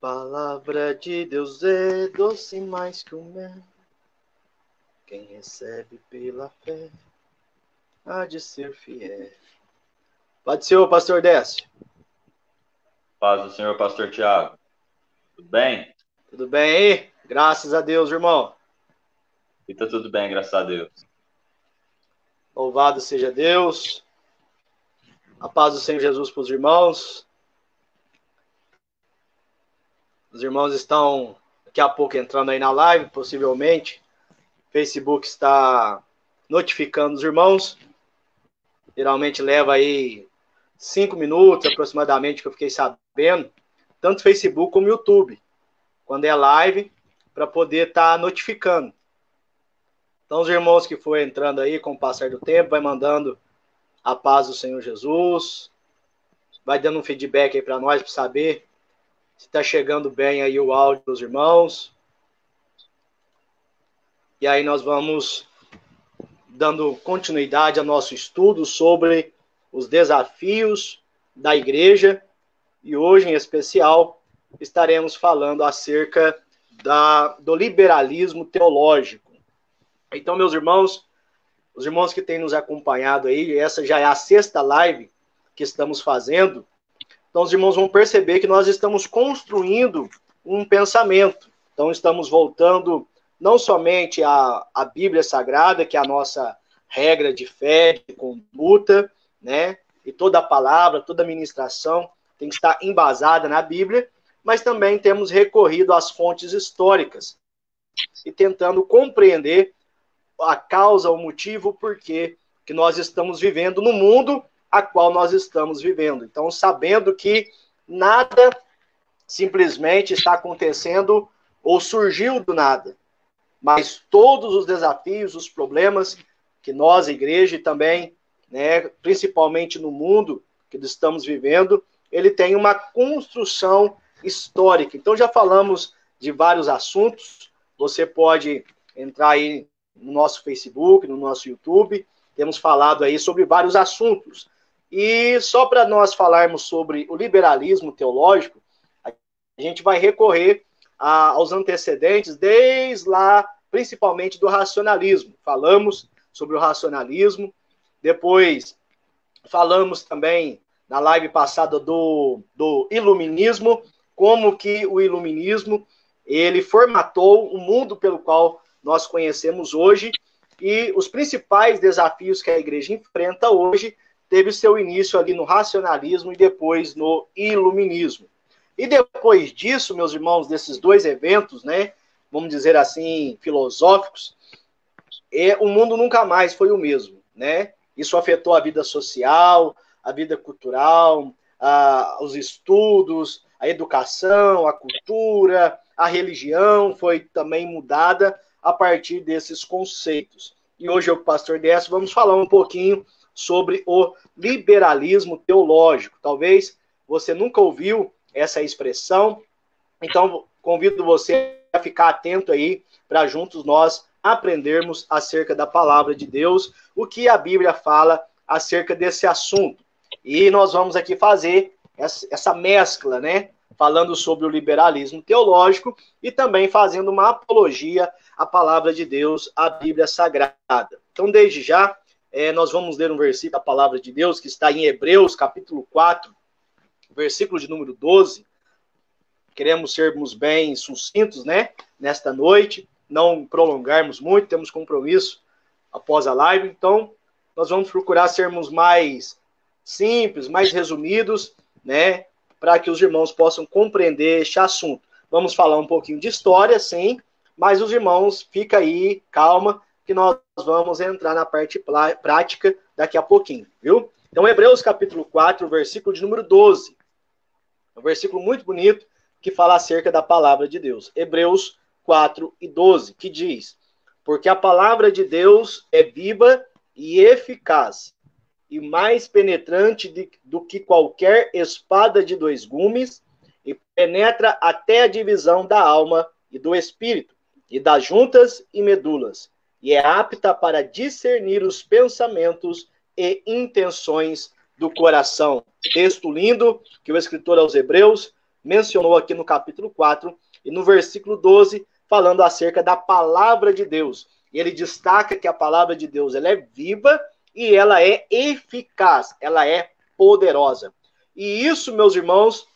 Palavra de Deus é doce mais que o mel. Quem recebe pela fé há de ser fiel. Pode ser o pastor Décio. Paz do Senhor, pastor Tiago. Tudo bem? Tudo bem aí? Graças a Deus, irmão. E tá tudo bem, graças a Deus. Louvado seja Deus. A paz do Senhor Jesus para os irmãos. Os irmãos estão daqui a pouco entrando aí na live, possivelmente. O Facebook está notificando os irmãos. Geralmente leva aí 5 minutos aproximadamente, que eu fiquei sabendo. Tanto Facebook como YouTube. Quando é live, para poder estar notificando. Então, os irmãos que for entrando aí com o passar do tempo, vai mandando a paz do Senhor Jesus, vai dando um feedback aí para nós, para saber se está chegando bem aí o áudio dos irmãos. E aí nós vamos dando continuidade ao nosso estudo sobre os desafios da igreja. E hoje, em especial, estaremos falando acerca do liberalismo teológico. Então, meus irmãos, os irmãos que têm nos acompanhado aí, essa já é a 6ª live que estamos fazendo. Então, os irmãos vão perceber que nós estamos construindo um pensamento. Então, estamos voltando não somente à Bíblia Sagrada, que é a nossa regra de fé, de conduta, né? E toda a palavra, toda a ministração tem que estar embasada na Bíblia, mas também temos recorrido às fontes históricas e tentando compreender a causa, o motivo, o porquê que nós estamos vivendo no mundo a qual nós estamos vivendo. Então, sabendo que nada simplesmente está acontecendo ou surgiu do nada, mas todos os desafios, os problemas que nós, igreja, e também, né, principalmente no mundo que estamos vivendo, ele tem uma construção histórica. Então, já falamos de vários assuntos, você pode entrar aí no nosso Facebook, no nosso YouTube, temos falado aí sobre vários assuntos. E só para nós falarmos sobre o liberalismo teológico, a gente vai recorrer aos antecedentes, desde lá, principalmente do racionalismo. Falamos sobre o racionalismo, depois falamos também, na live passada, do iluminismo, como que o iluminismo, ele formatou o mundo pelo qual nós conhecemos hoje, e os principais desafios que a igreja enfrenta hoje teve seu início ali no racionalismo e depois no iluminismo. E depois disso, meus irmãos, desses dois eventos, né, vamos dizer assim, filosóficos, o mundo nunca mais foi o mesmo, né? Isso afetou a vida social, a vida cultural, os estudos, a educação, a cultura, a religião foi também mudada a partir desses conceitos. E hoje eu, pastor Décio, vamos falar um pouquinho sobre o liberalismo teológico. Talvez você nunca ouviu essa expressão, então convido você a ficar atento aí para juntos nós aprendermos acerca da palavra de Deus, o que a Bíblia fala acerca desse assunto. E nós vamos aqui fazer essa mescla, né? Falando sobre o liberalismo teológico e também fazendo uma apologia à palavra de Deus, à Bíblia Sagrada. Então, desde já, nós vamos ler um versículo da palavra de Deus que está em Hebreus, capítulo 4, versículo de número 12. Queremos sermos bem sucintos, né? Nesta noite, não prolongarmos muito, temos compromisso após a live, então nós vamos procurar sermos mais simples, mais resumidos, né? Para que os irmãos possam compreender este assunto. Vamos falar um pouquinho de história, sim, mas os irmãos, fica aí, calma, que nós vamos entrar na parte prática daqui a pouquinho, viu? Então, Hebreus capítulo 4, versículo de número 12. É um versículo muito bonito que fala acerca da palavra de Deus. Hebreus 4 e 12, que diz: porque a palavra de Deus é viva e eficaz, e mais penetrante do que qualquer espada de 2 gumes, e penetra até a divisão da alma e do espírito, e das juntas e medulas, e é apta para discernir os pensamentos e intenções do coração. Texto lindo que o escritor aos Hebreus mencionou aqui no capítulo 4 e no versículo 12, falando acerca da palavra de Deus. Ele destaca que a palavra de Deus ela é viva e ela é eficaz, ela é poderosa. E isso, meus irmãos,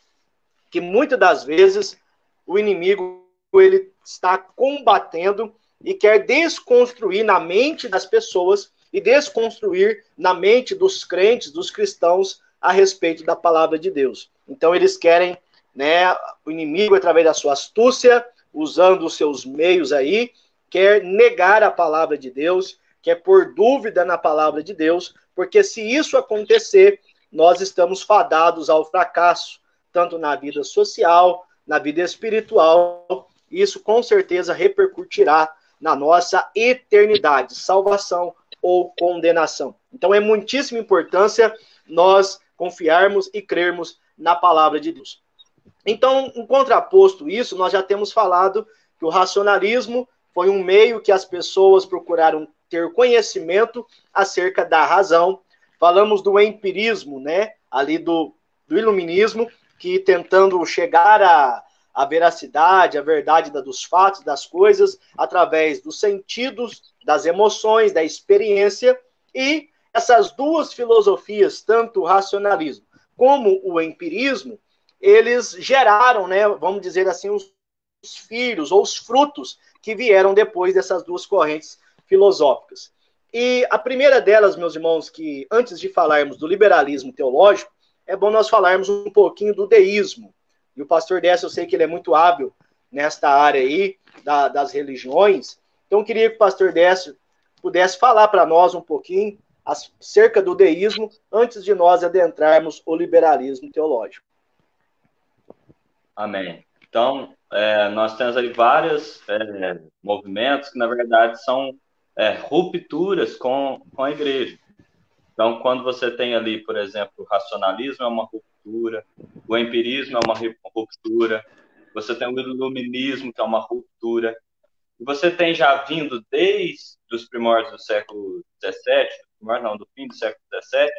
que muitas das vezes o inimigo ele está combatendo e quer desconstruir na mente das pessoas e desconstruir na mente dos crentes, dos cristãos, a respeito da palavra de Deus. Então eles querem, né, o inimigo, através da sua astúcia, usando os seus meios aí, quer negar a palavra de Deus, quer pôr dúvida na palavra de Deus, porque se isso acontecer, nós estamos fadados ao fracasso, tanto na vida social, na vida espiritual. Isso com certeza repercutirá na nossa eternidade, salvação ou condenação. Então é muitíssima importância nós confiarmos e crermos na palavra de Deus. Então, em contraposto isso, nós já temos falado que o racionalismo foi um meio que as pessoas procuraram ter conhecimento acerca da razão. Falamos do empirismo, né? Ali do iluminismo, que tentando chegar à veracidade, à verdade dos fatos, das coisas, através dos sentidos, das emoções, da experiência, e essas duas filosofias, tanto o racionalismo como o empirismo, eles geraram, né, vamos dizer assim, os filhos ou os frutos que vieram depois dessas duas correntes filosóficas. E a primeira delas, meus irmãos, que antes de falarmos do liberalismo teológico, é bom nós falarmos um pouquinho do deísmo. E o pastor Décio, eu sei que ele é muito hábil nesta área aí das religiões, então eu queria que o pastor Décio pudesse falar para nós um pouquinho acerca do deísmo antes de nós adentrarmos o liberalismo teológico. Amém. Então, nós temos aí vários movimentos que, na verdade, são rupturas com a igreja. Então, quando você tem ali, por exemplo, o racionalismo é uma ruptura, o empirismo é uma ruptura, você tem o iluminismo, que é uma ruptura, e você tem já vindo desde os primórdios do século XVII, do fim do século XVII,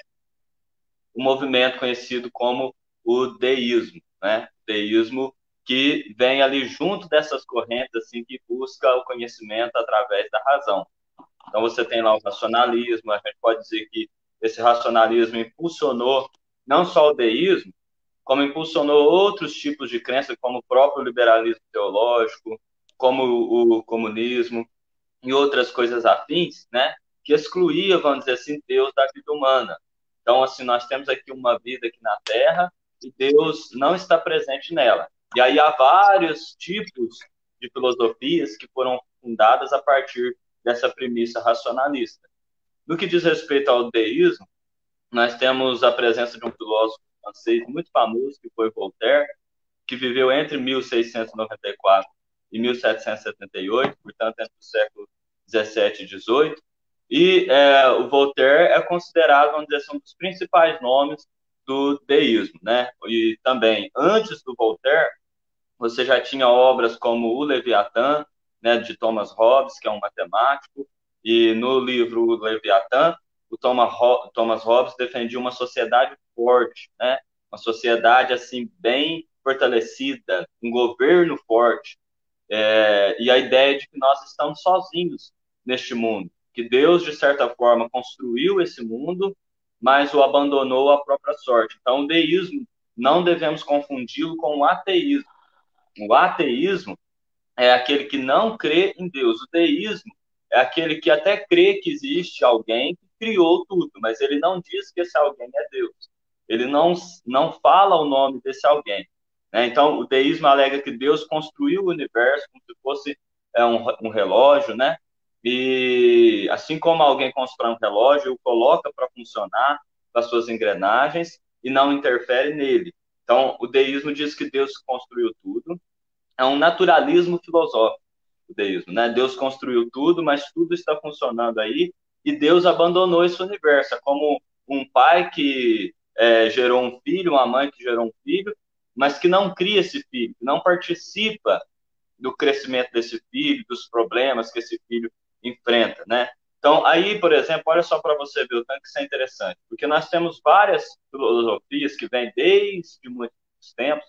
um movimento conhecido como o deísmo, né? O deísmo que vem ali junto dessas correntes assim que busca o conhecimento através da razão. Então você tem lá o racionalismo, a gente pode dizer que esse racionalismo impulsionou não só o deísmo, como impulsionou outros tipos de crença, como o próprio liberalismo teológico, como o comunismo e outras coisas afins, né? Que excluía, vamos dizer assim, Deus da vida humana. Então, assim, nós temos aqui uma vida aqui na Terra e Deus não está presente nela. E aí há vários tipos de filosofias que foram fundadas a partir dessa premissa racionalista. No que diz respeito ao deísmo, nós temos a presença de um filósofo francês muito famoso, que foi Voltaire, que viveu entre 1694 e 1778, portanto, entre o século 17 e 18. E o Voltaire é considerado, vamos dizer assim, um dos principais nomes do deísmo, né? E também, antes do Voltaire, você já tinha obras como O Leviatã, né, de Thomas Hobbes, que é um matemático, e no livro O Leviatã, o Thomas Hobbes defendia uma sociedade forte, né? Uma sociedade assim bem fortalecida, um governo forte, e a ideia de que nós estamos sozinhos neste mundo, que Deus, de certa forma, construiu esse mundo, mas o abandonou à própria sorte. Então, o deísmo não devemos confundi-lo com o ateísmo. O ateísmo é aquele que não crê em Deus. O deísmo é aquele que até crê que existe alguém que criou tudo, mas ele não diz que esse alguém é Deus. Ele não fala o nome desse alguém. Né? Então, o deísmo alega que Deus construiu o universo como se fosse um relógio, né? E assim como alguém constrói um relógio, o coloca para funcionar com as suas engrenagens e não interfere nele. Então, o deísmo diz que Deus construiu tudo. É um naturalismo filosófico, o deísmo, né? Deus construiu tudo, mas tudo está funcionando aí e Deus abandonou esse universo. É como um pai que gerou um filho, uma mãe que gerou um filho, mas que não cria esse filho, que não participa do crescimento desse filho, dos problemas que esse filho enfrenta, né? Então, aí, por exemplo, olha só para você ver o tanto que isso é interessante, porque nós temos várias filosofias que vêm desde muitos tempos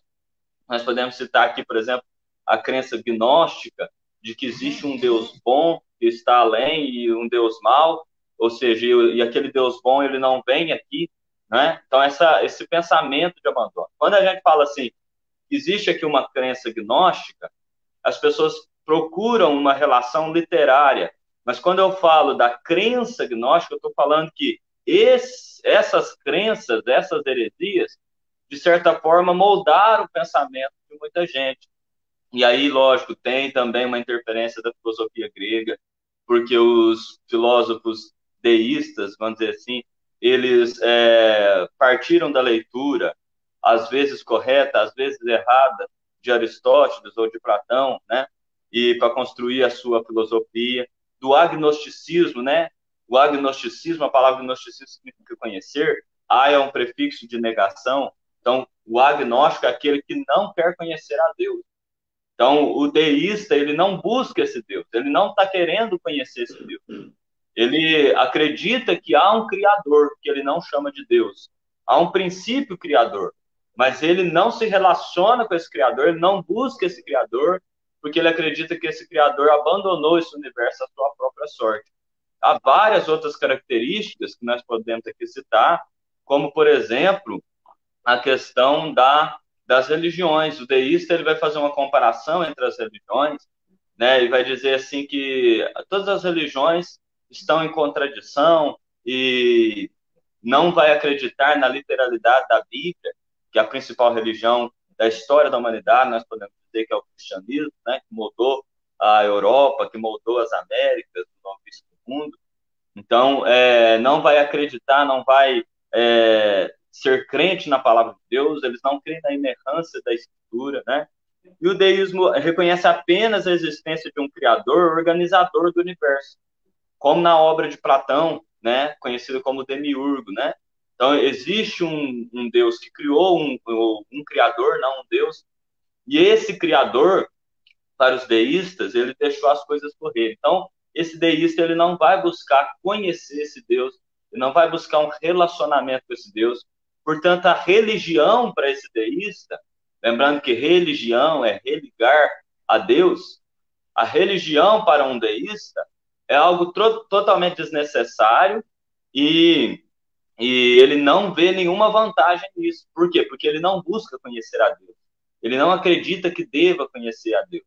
Nós podemos citar aqui, por exemplo, a crença gnóstica de que existe um Deus bom que está além e um Deus mau, ou seja, e aquele Deus bom ele não vem aqui, né? Então esse pensamento de abandono. Quando a gente fala assim, existe aqui uma crença gnóstica, as pessoas procuram uma relação literária, mas quando eu falo da crença gnóstica, eu estou falando que essas crenças, essas heresias, de certa forma, moldaram o pensamento de muita gente. E aí, lógico, tem também uma interferência da filosofia grega, porque os filósofos deístas, vamos dizer assim, eles partiram da leitura, às vezes correta, às vezes errada, de Aristóteles ou de Platão, né? E para construir a sua filosofia, do agnosticismo, né? O agnosticismo, a palavra gnosticismo significa conhecer, a é um prefixo de negação, então o agnóstico é aquele que não quer conhecer a Deus. Então, o deísta, ele não busca esse Deus, ele não está querendo conhecer esse Deus. Ele acredita que há um Criador, que ele não chama de Deus. Há um princípio criador, mas ele não se relaciona com esse Criador, ele não busca esse Criador, porque ele acredita que esse Criador abandonou esse universo à sua própria sorte. Há várias outras características que nós podemos aqui citar, como, por exemplo, a questão das religiões. O deísta ele vai fazer uma comparação entre as religiões, né, e vai dizer assim que todas as religiões estão em contradição e não vai acreditar na literalidade da Bíblia, que é a principal religião da história da humanidade. Nós podemos dizer que é o cristianismo, né, que moldou a Europa, que moldou as Américas, o novo mundo. Então, não vai acreditar, não vai ser crente na palavra de Deus, eles não creem na inerrância da Escritura, né? E o deísmo reconhece apenas a existência de um Criador, organizador do universo, como na obra de Platão, né? Conhecido como Demiurgo, né? Então, existe um Deus que criou um Criador, não um Deus, e esse Criador, para os deístas, ele deixou as coisas correr. Então, esse deísta ele não vai buscar conhecer esse Deus, ele não vai buscar um relacionamento com esse Deus. Portanto, a religião para esse deísta, lembrando que religião é religar a Deus, a religião para um deísta é algo totalmente desnecessário e ele não vê nenhuma vantagem nisso. Por quê? Porque ele não busca conhecer a Deus. Ele não acredita que deva conhecer a Deus.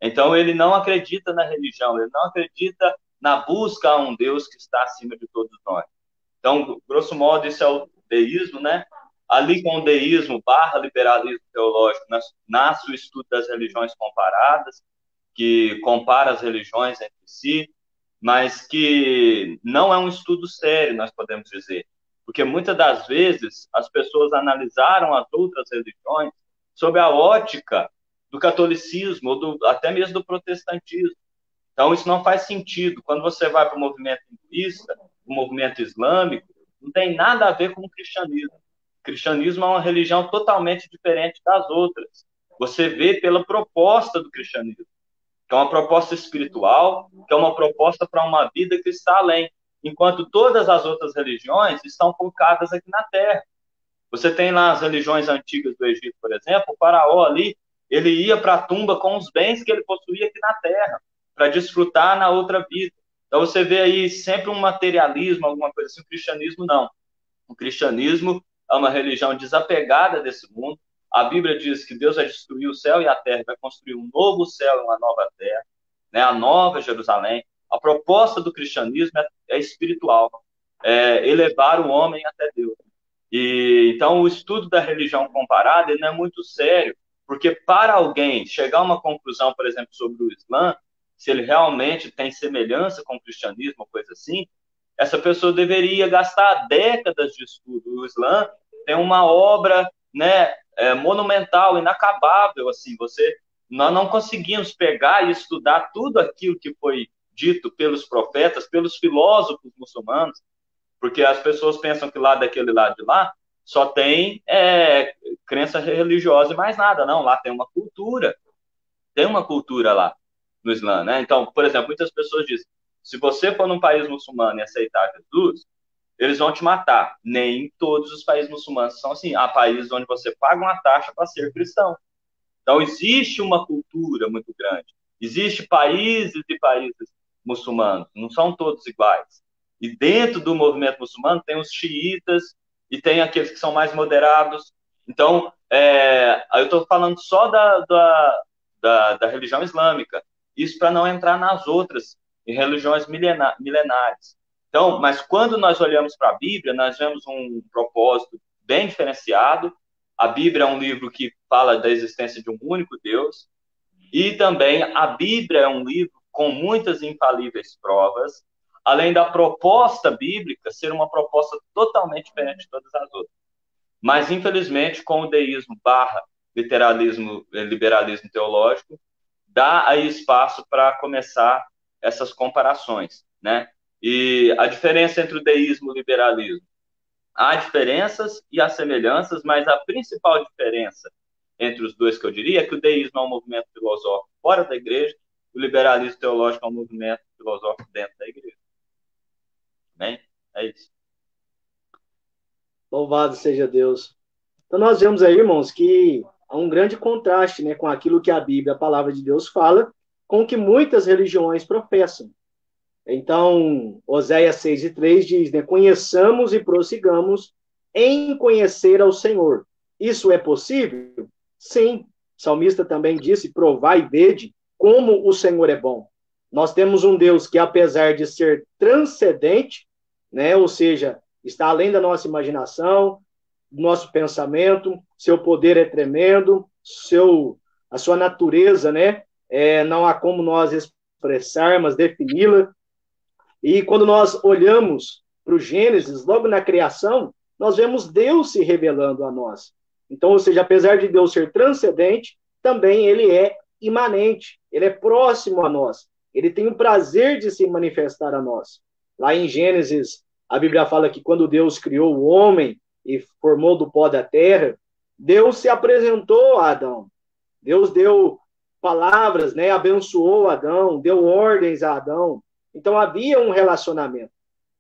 Então, ele não acredita na religião, ele não acredita na busca a um Deus que está acima de todos nós. Então, grosso modo, isso é o deísmo, né? Ali com o deísmo / liberalismo teológico, nasce o estudo das religiões comparadas, que compara as religiões entre si, mas que não é um estudo sério, nós podemos dizer. Porque muitas das vezes as pessoas analisaram as outras religiões sob a ótica do catolicismo, ou até mesmo do protestantismo. Então, isso não faz sentido. Quando você vai para o movimento hinduísta, o movimento islâmico, não tem nada a ver com o cristianismo. O cristianismo é uma religião totalmente diferente das outras. Você vê pela proposta do cristianismo, que é uma proposta espiritual, que é uma proposta para uma vida que está além, enquanto todas as outras religiões estão focadas aqui na Terra. Você tem lá as religiões antigas do Egito, por exemplo, o faraó ali, ele ia para a tumba com os bens que ele possuía aqui na Terra, para desfrutar na outra vida. Então você vê aí sempre um materialismo, alguma coisa assim. O cristianismo não. O cristianismo é uma religião desapegada desse mundo. A Bíblia diz que Deus vai destruir o céu e a terra, vai construir um novo céu e uma nova terra, né? A nova Jerusalém. A proposta do cristianismo é espiritual, é elevar o homem até Deus. E então o estudo da religião comparada ele não é muito sério, porque para alguém chegar a uma conclusão, por exemplo, sobre o Islã, se ele realmente tem semelhança com o cristianismo, ou coisa assim, essa pessoa deveria gastar décadas de estudo. O Islã tem uma obra, né, monumental, inacabável, assim, nós não conseguimos pegar e estudar tudo aquilo que foi dito pelos profetas, pelos filósofos muçulmanos, porque as pessoas pensam que lá daquele lado de lá só tem crença religiosa e mais nada. Não, lá tem uma cultura lá no Islã, né? Então, por exemplo, muitas pessoas dizem, se você for num país muçulmano e aceitar Jesus, eles vão te matar. Nem todos os países muçulmanos são assim. Há países onde você paga uma taxa para ser cristão. Então, existe uma cultura muito grande. Existem países e países muçulmanos, não são todos iguais. E dentro do movimento muçulmano tem os xiitas e tem aqueles que são mais moderados. Então, eu estou falando só da religião islâmica. Isso para não entrar nas outras, em religiões milenares. Então, mas quando nós olhamos para a Bíblia, nós vemos um propósito bem diferenciado. A Bíblia é um livro que fala da existência de um único Deus, e também a Bíblia é um livro com muitas infalíveis provas, além da proposta bíblica ser uma proposta totalmente diferente de todas as outras. Mas, infelizmente, com o deísmo barra liberalismo teológico, dá aí espaço para começar essas comparações, né? E a diferença entre o deísmo e o liberalismo. Há diferenças e há semelhanças, mas a principal diferença entre os dois, que eu diria, é que o deísmo é um movimento filosófico fora da igreja, e o liberalismo teológico é um movimento filosófico dentro da igreja. Bem, é isso. Louvado seja Deus. Então nós vemos aí, irmãos, que há um grande contraste, né, com aquilo que a Bíblia, a palavra de Deus, fala, com o que muitas religiões professam. Então, Oséias 6:3 diz, né, conheçamos e prossigamos em conhecer ao Senhor. Isso é possível? Sim. O salmista também disse, provai e vede como o Senhor é bom. Nós temos um Deus que, apesar de ser transcendente, né, ou seja, está além da nossa imaginação, do nosso pensamento, seu poder é tremendo, a sua natureza, né, não há como nós expressarmos, defini-la. E quando nós olhamos para o Gênesis, logo na criação, nós vemos Deus se revelando a nós. Então, ou seja, apesar de Deus ser transcendente, também ele é imanente, ele é próximo a nós. Ele tem o prazer de se manifestar a nós. Lá em Gênesis, a Bíblia fala que quando Deus criou o homem e formou do pó da terra, Deus se apresentou a Adão. Deus deu palavras, né? Abençoou Adão, deu ordens a Adão. Então havia um relacionamento.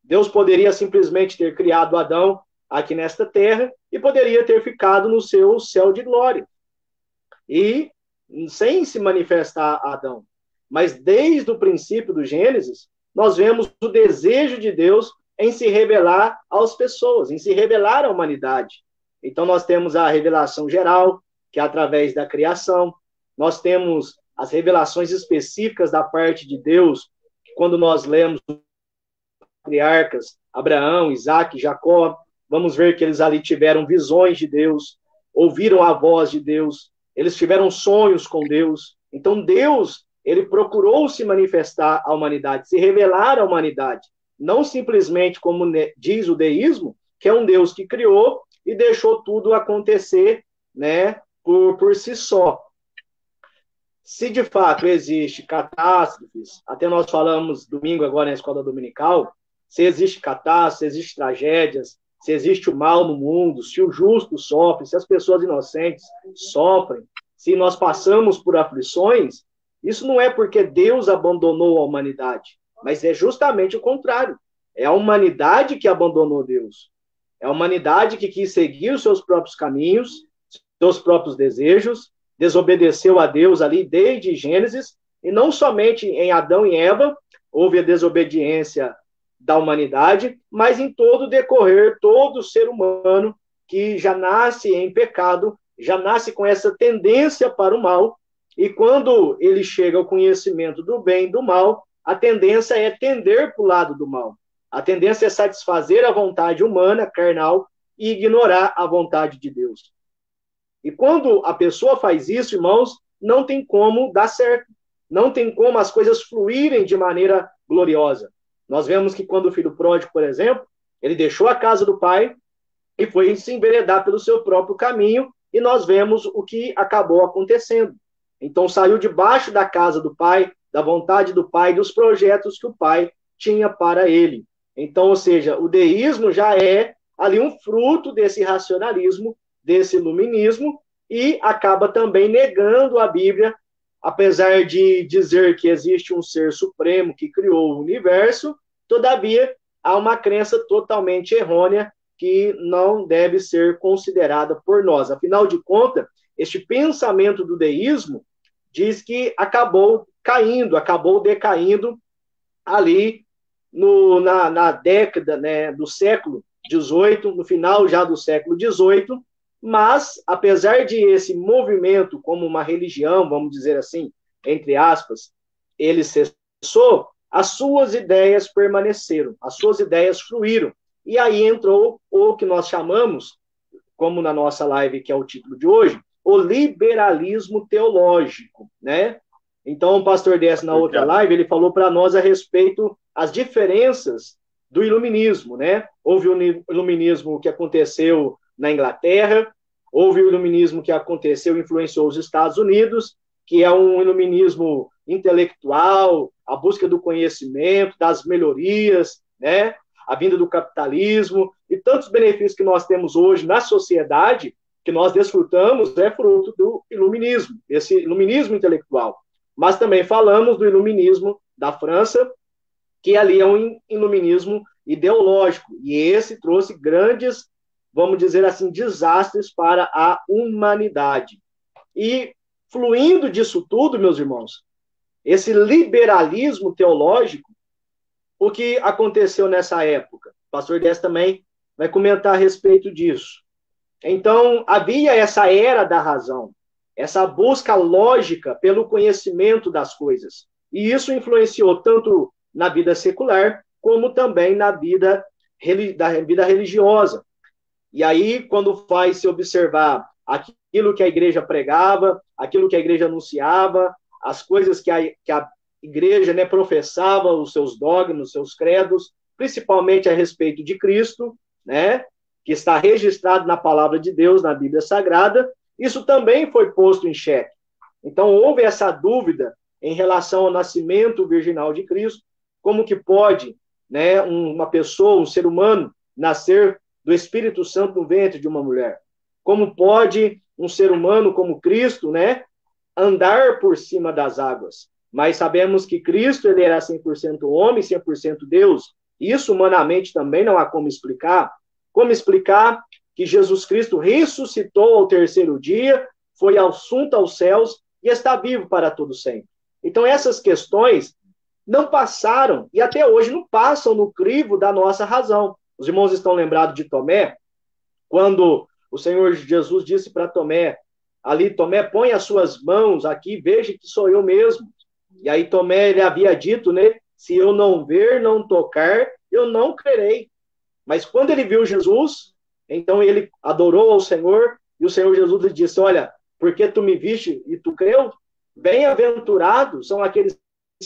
Deus poderia simplesmente ter criado Adão aqui nesta terra e poderia ter ficado no seu céu de glória. E sem se manifestar a Adão. Mas desde o princípio do Gênesis, nós vemos o desejo de Deus em se revelar às pessoas, em se revelar à humanidade. Então nós temos a revelação geral, que é através da criação. Nós temos as revelações específicas da parte de Deus, quando nós lemos os patriarcas, Abraão, Isaac, Jacó, vamos ver que eles ali tiveram visões de Deus, ouviram a voz de Deus, eles tiveram sonhos com Deus. Então Deus, ele procurou se manifestar à humanidade, se revelar à humanidade, não simplesmente como diz o deísmo, que é um Deus que criou e deixou tudo acontecer, né, por si só. Se de fato existe catástrofes, até nós falamos domingo agora na escola dominical, se existe catástrofe, se existe tragédias, se existe o mal no mundo, se o justo sofre, se as pessoas inocentes sofrem, se nós passamos por aflições, isso não é porque Deus abandonou a humanidade, mas é justamente o contrário. É a humanidade que abandonou Deus. É a humanidade que quis seguir os seus próprios caminhos, seus próprios desejos, desobedeceu a Deus ali desde Gênesis, e não somente em Adão e Eva houve a desobediência da humanidade, mas em todo o decorrer, todo ser humano que já nasce em pecado, já nasce com essa tendência para o mal, e quando ele chega ao conhecimento do bem e do mal, a tendência é tender para o lado do mal. A tendência é satisfazer a vontade humana, carnal, e ignorar a vontade de Deus. E quando a pessoa faz isso, irmãos, não tem como dar certo. Não tem como as coisas fluírem de maneira gloriosa. Nós vemos que quando o filho pródigo, por exemplo, ele deixou a casa do pai e foi se enveredar pelo seu próprio caminho, e nós vemos o que acabou acontecendo. Então saiu debaixo da casa do pai, da vontade do pai, dos projetos que o pai tinha para ele. Então, ou seja, o deísmo já é ali um fruto desse racionalismo, desse iluminismo, e acaba também negando a Bíblia, apesar de dizer que existe um ser supremo que criou o universo, todavia há uma crença totalmente errônea que não deve ser considerada por nós. Afinal de contas, este pensamento do deísmo, diz que acabou caindo, acabou decaindo ali na década, né, do século XVIII, no final já do século XVIII, mas, apesar de esse movimento como uma religião, vamos dizer assim, entre aspas, ele cessou, as suas ideias permaneceram, as suas ideias fluíram. E aí entrou o que nós chamamos, como na nossa live, que é o título de hoje, o liberalismo teológico, né? Então, o pastor Décio, na outra live, ele falou para nós a respeito das diferenças do iluminismo, né? Houve o iluminismo que aconteceu na Inglaterra, houve o iluminismo que aconteceu e influenciou os Estados Unidos, que é um iluminismo intelectual, a busca do conhecimento, das melhorias, né? A vinda do capitalismo e tantos benefícios que nós temos hoje na sociedade, que nós desfrutamos, é fruto do iluminismo, esse iluminismo intelectual. Mas também falamos do iluminismo da França, que ali é um iluminismo ideológico, e esse trouxe grandes, vamos dizer assim, desastres para a humanidade. E fluindo disso tudo, meus irmãos, esse liberalismo teológico, o que aconteceu nessa época? O pastor Décio também vai comentar a respeito disso. Então, havia essa era da razão, essa busca lógica pelo conhecimento das coisas. E isso influenciou tanto na vida secular, como também na vida religiosa. E aí, quando faz se observar aquilo que a igreja pregava, aquilo que a igreja anunciava, as coisas que a igreja, né, professava, os seus dogmas, os seus credos, principalmente a respeito de Cristo, né, que está registrado na palavra de Deus, na Bíblia Sagrada, isso também foi posto em xeque. Então, houve essa dúvida em relação ao nascimento virginal de Cristo, como que pode, né, uma pessoa, um ser humano, nascer do Espírito Santo no ventre de uma mulher? Como pode um ser humano como Cristo, né, andar por cima das águas? Mas sabemos que Cristo, ele era 100% homem, 100% Deus. Isso humanamente também não há como explicar. Como explicar que Jesus Cristo ressuscitou ao terceiro dia, foi assunto aos céus e está vivo para todo sempre? Então, essas questões não passaram, e até hoje não passam no crivo da nossa razão. Os irmãos estão lembrados de Tomé, quando o Senhor Jesus disse para Tomé, ali, Tomé, põe as suas mãos aqui, veja que sou eu mesmo. E aí Tomé, ele havia dito, né, se eu não ver, não tocar, eu não crerei. Mas quando ele viu Jesus, então ele adorou ao Senhor, e o Senhor Jesus lhe disse, olha, porque tu me viste e tu creu, bem-aventurados são aqueles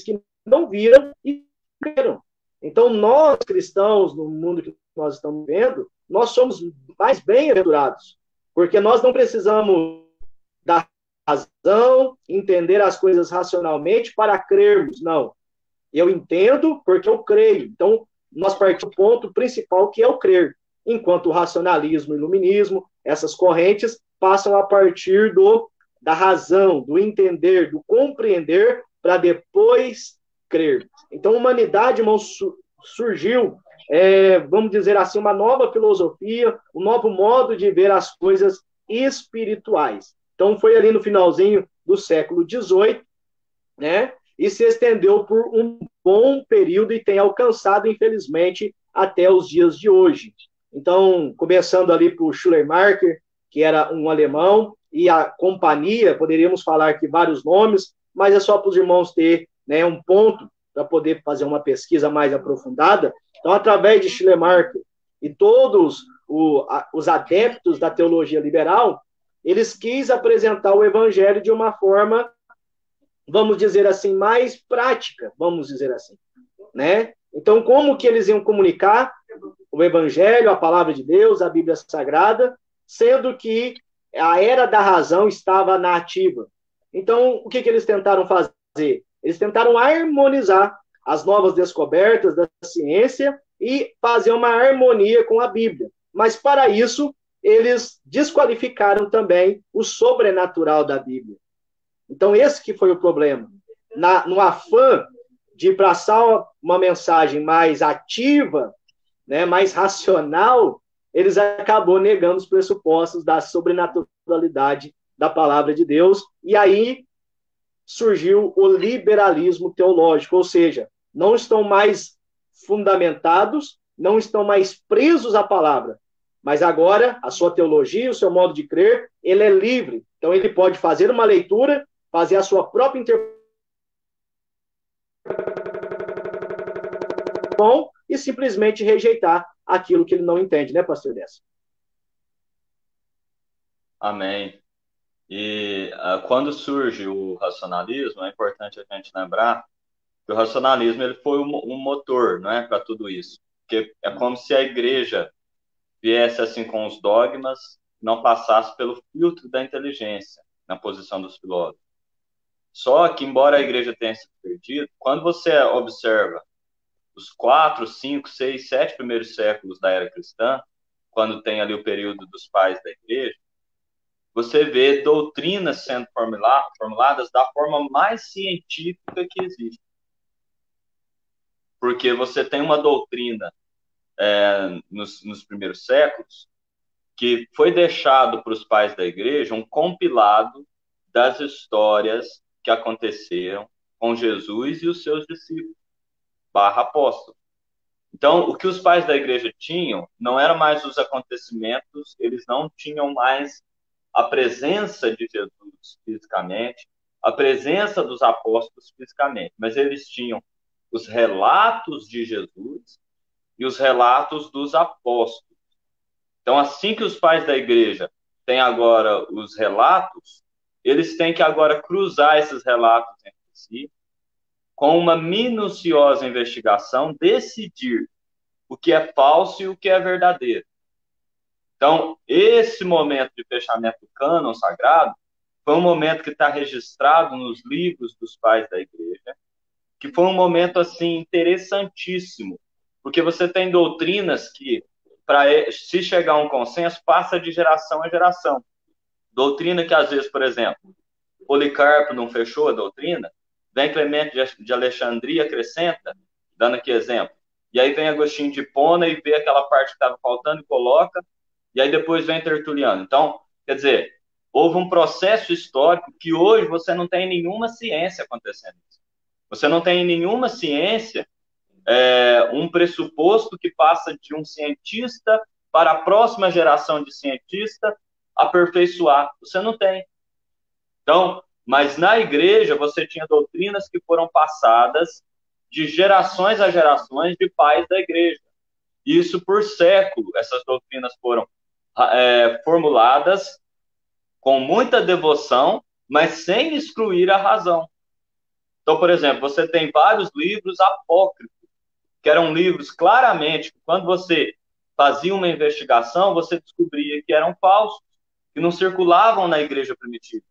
que não viram e creram. Então nós, cristãos, no mundo que nós estamos vendo, nós somos mais bem-aventurados, porque nós não precisamos da razão, entender as coisas racionalmente para crermos, não. Eu entendo porque eu creio. Então, nós partimos do ponto principal, que é o crer. Enquanto o racionalismo, o iluminismo, essas correntes passam a partir da razão, do entender, do compreender, para depois crer. Então, a humanidade, irmãos, surgiu, vamos dizer assim, uma nova filosofia, um novo modo de ver as coisas espirituais. Então, foi ali no finalzinho do século XVIII, né? E se estendeu por um bom período e tem alcançado, infelizmente, até os dias de hoje. Então, começando ali por Schleiermacher, que era um alemão, e a companhia, poderíamos falar aqui vários nomes, mas é só para os irmãos ter, né, um ponto para poder fazer uma pesquisa mais aprofundada. Então, através de Schleiermacher e todos os adeptos da teologia liberal, eles quis apresentar o evangelho de uma forma, vamos dizer assim, mais prática, vamos dizer assim, né? Então, como que eles iam comunicar o evangelho, a palavra de Deus, a Bíblia Sagrada, sendo que a era da razão estava na ativa? Então, o que eles tentaram fazer? Eles tentaram harmonizar as novas descobertas da ciência e fazer uma harmonia com a Bíblia. Mas, para isso, eles desqualificaram também o sobrenatural da Bíblia. Então, esse que foi o problema. No afã de passar uma mensagem mais ativa, né, mais racional, eles acabou negando os pressupostos da sobrenaturalidade da palavra de Deus, e aí surgiu o liberalismo teológico, ou seja, não estão mais fundamentados, não estão mais presos à palavra, mas agora a sua teologia, o seu modo de crer, ele é livre. Então ele pode fazer uma leitura, fazer a sua própria interpretação e simplesmente rejeitar aquilo que ele não entende, né, pastor Décio? Amém. E quando surge o racionalismo, é importante a gente lembrar que o racionalismo ele foi um motor, não é, para tudo isso. Porque é como se a igreja viesse assim com os dogmas, não passasse pelo filtro da inteligência na posição dos filósofos. Só que, embora a igreja tenha se perdido, quando você observa os 4, 5, 6, 7 primeiros séculos da era cristã, quando tem ali o período dos pais da igreja, você vê doutrinas sendo formuladas da forma mais científica que existe. Porque você tem uma doutrina nos primeiros séculos que foi deixado para os pais da igreja um compilado das histórias que aconteceram com Jesus e os seus discípulos, apóstolos. Então, o que os pais da igreja tinham não era mais os acontecimentos, eles não tinham mais a presença de Jesus fisicamente, a presença dos apóstolos fisicamente, mas eles tinham os relatos de Jesus e os relatos dos apóstolos. Então, assim que os pais da igreja têm agora os relatos, eles têm que agora cruzar esses relatos entre si, com uma minuciosa investigação, decidir o que é falso e o que é verdadeiro. Então, esse momento de fechamento do cânon sagrado foi um momento que está registrado nos livros dos pais da igreja, que foi um momento assim interessantíssimo, porque você tem doutrinas que, para se chegar a um consenso, passa de geração a geração. Doutrina que, às vezes, por exemplo, Policarpo não fechou a doutrina, vem Clemente de Alexandria, acrescenta, dando aqui exemplo. E aí vem Agostinho de Hipona e vê aquela parte que estava faltando e coloca, e aí depois vem Tertuliano. Então, quer dizer, houve um processo histórico que hoje você não tem nenhuma ciência acontecendo. Você não tem nenhuma ciência, um pressuposto que passa de um cientista para a próxima geração de cientista aperfeiçoar. Você não tem. Então, mas na igreja você tinha doutrinas que foram passadas de gerações a gerações de pais da igreja. Isso por século, essas doutrinas foram formuladas com muita devoção, mas sem excluir a razão. Então, por exemplo, você tem vários livros apócrifos, que eram livros claramente, quando você fazia uma investigação, você descobria que eram falsos, que não circulavam na igreja primitiva.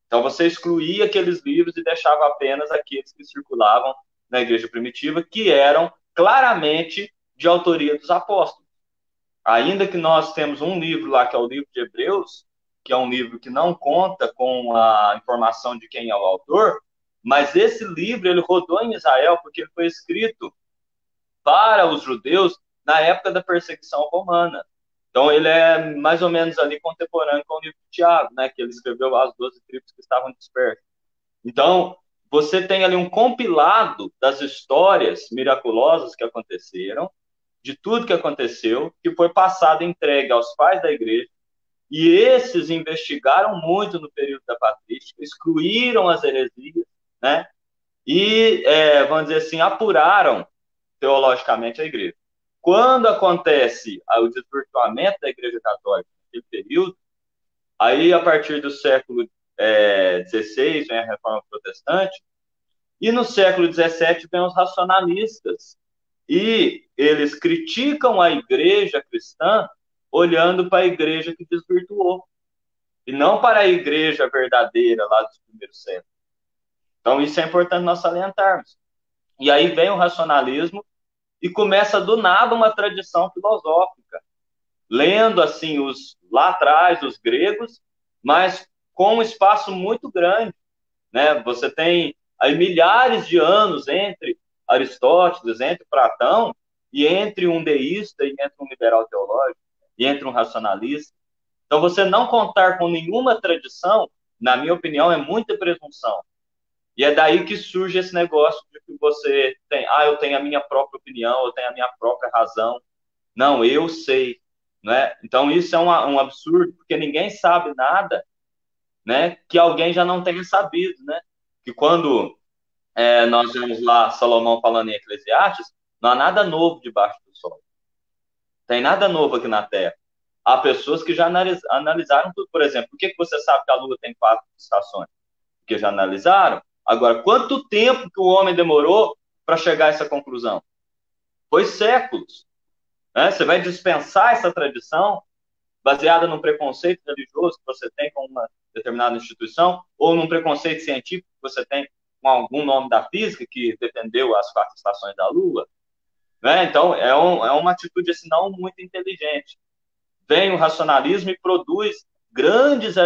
Então, você excluía aqueles livros e deixava apenas aqueles que circulavam na igreja primitiva, que eram claramente de autoria dos apóstolos. Ainda que nós temos um livro lá, que é o livro de Hebreus, que é um livro que não conta com a informação de quem é o autor, mas esse livro ele rodou em Israel porque ele foi escrito para os judeus na época da perseguição romana. Então, ele é mais ou menos ali contemporâneo com o livro de Tiago, né, que ele escreveu as 12 tribos que estavam dispersas. Então, você tem ali um compilado das histórias miraculosas que aconteceram, de tudo que aconteceu, que foi passado e entregue aos pais da igreja, e esses investigaram muito no período da patrística, excluíram as heresias, né, e, vamos dizer assim, apuraram teologicamente a igreja. Quando acontece o desvirtuamento da Igreja Católica naquele período, aí a partir do século XVI vem a Reforma Protestante, e no século XVII vem os racionalistas, e eles criticam a igreja cristã olhando para a igreja que desvirtuou, e não para a igreja verdadeira lá dos primeiros séculos. Então isso é importante nós salientarmos. E aí vem o racionalismo e começa do nada uma tradição filosófica, lendo assim lá atrás os gregos, mas com um espaço muito grande, né? Você tem aí milhares de anos entre Aristóteles, entre Platão, e entre um deísta, e entre um liberal teológico, e entre um racionalista. Então, você não contar com nenhuma tradição, na minha opinião, é muita presunção. E é daí que surge esse negócio de que você tem, eu tenho a minha própria opinião, eu tenho a minha própria razão. Não, eu sei, né? Então, isso é um absurdo, porque ninguém sabe nada, né, que alguém já não tenha sabido, né? Que quando nós vemos lá Salomão falando em Eclesiastes, não há nada novo debaixo do sol. Tem nada novo aqui na Terra. Há pessoas que já analisaram tudo. Por exemplo, por que você sabe que a Lua tem 4 estações? Porque já analisaram. Agora, quanto tempo que o homem demorou para chegar a essa conclusão? Foi séculos. Né? Você vai dispensar essa tradição baseada num preconceito religioso que você tem com uma determinada instituição, ou num preconceito científico que você tem com algum nome da física que defendeu as 4 estações da Lua. Né? Então, é uma atitude assim, não muito inteligente. Vem o racionalismo e produz grandes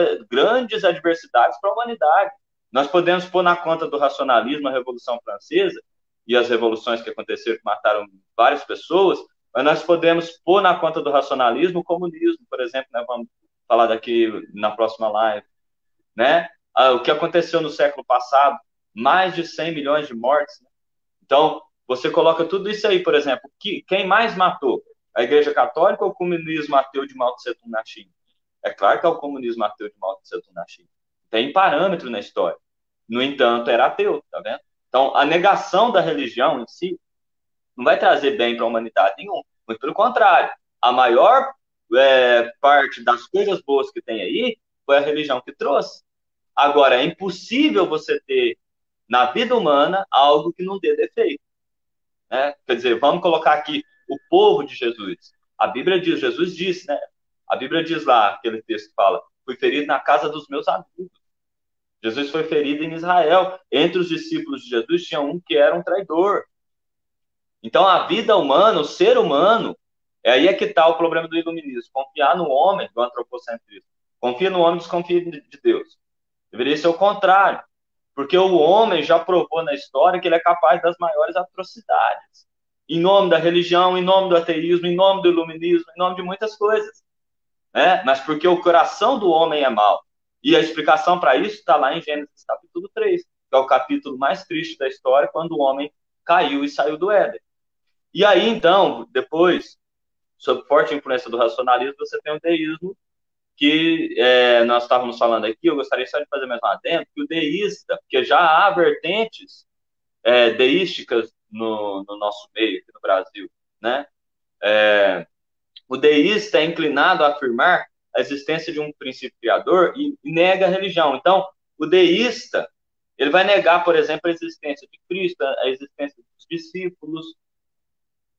adversidades para a humanidade. Nós podemos pôr na conta do racionalismo a Revolução Francesa e as revoluções que aconteceram, que mataram várias pessoas, mas nós podemos pôr na conta do racionalismo o comunismo, por exemplo, né? Vamos falar daqui na próxima live. Né? O que aconteceu no século passado, mais de 100 milhões de mortes. Né? Então, você coloca tudo isso aí, por exemplo, quem mais matou? A Igreja Católica ou o comunismo ateu de Mao Tse Tung na China? É claro que é o comunismo ateu de Mao Tse Tung na China. Tem parâmetro na história. No entanto, era ateu, tá vendo? Então, a negação da religião em si não vai trazer bem para a humanidade nenhum. Muito pelo contrário. A maior parte das coisas boas que tem aí foi a religião que trouxe. Agora, é impossível você ter na vida humana algo que não dê defeito. Né? Quer dizer, vamos colocar aqui o povo de Jesus. A Bíblia diz, Jesus disse, né? A Bíblia diz lá, aquele texto que fala, fui ferido na casa dos meus amigos. Jesus foi ferido em Israel. Entre os discípulos de Jesus tinha um que era um traidor. Então, a vida humana, o ser humano, aí é que está o problema do iluminismo. Confiar no homem, do antropocentrismo. Confia no homem, desconfia de Deus. Deveria ser o contrário. Porque o homem já provou na história que ele é capaz das maiores atrocidades. Em nome da religião, em nome do ateísmo, em nome do iluminismo, em nome de muitas coisas. Né? Mas porque o coração do homem é mau. E a explicação para isso está lá em Gênesis capítulo 3, que é o capítulo mais triste da história, quando o homem caiu e saiu do Éden. E aí, então, depois, sob forte influência do racionalismo, você tem o deísmo, que nós estávamos falando aqui. Eu gostaria só de fazer mais um adendo, que o deísta, porque já há vertentes deísticas no nosso meio, aqui no Brasil, né? O deísta é inclinado a afirmar a existência de um princípio criador e nega a religião. Então, o deísta, ele vai negar, por exemplo, a existência de Cristo, a existência dos discípulos,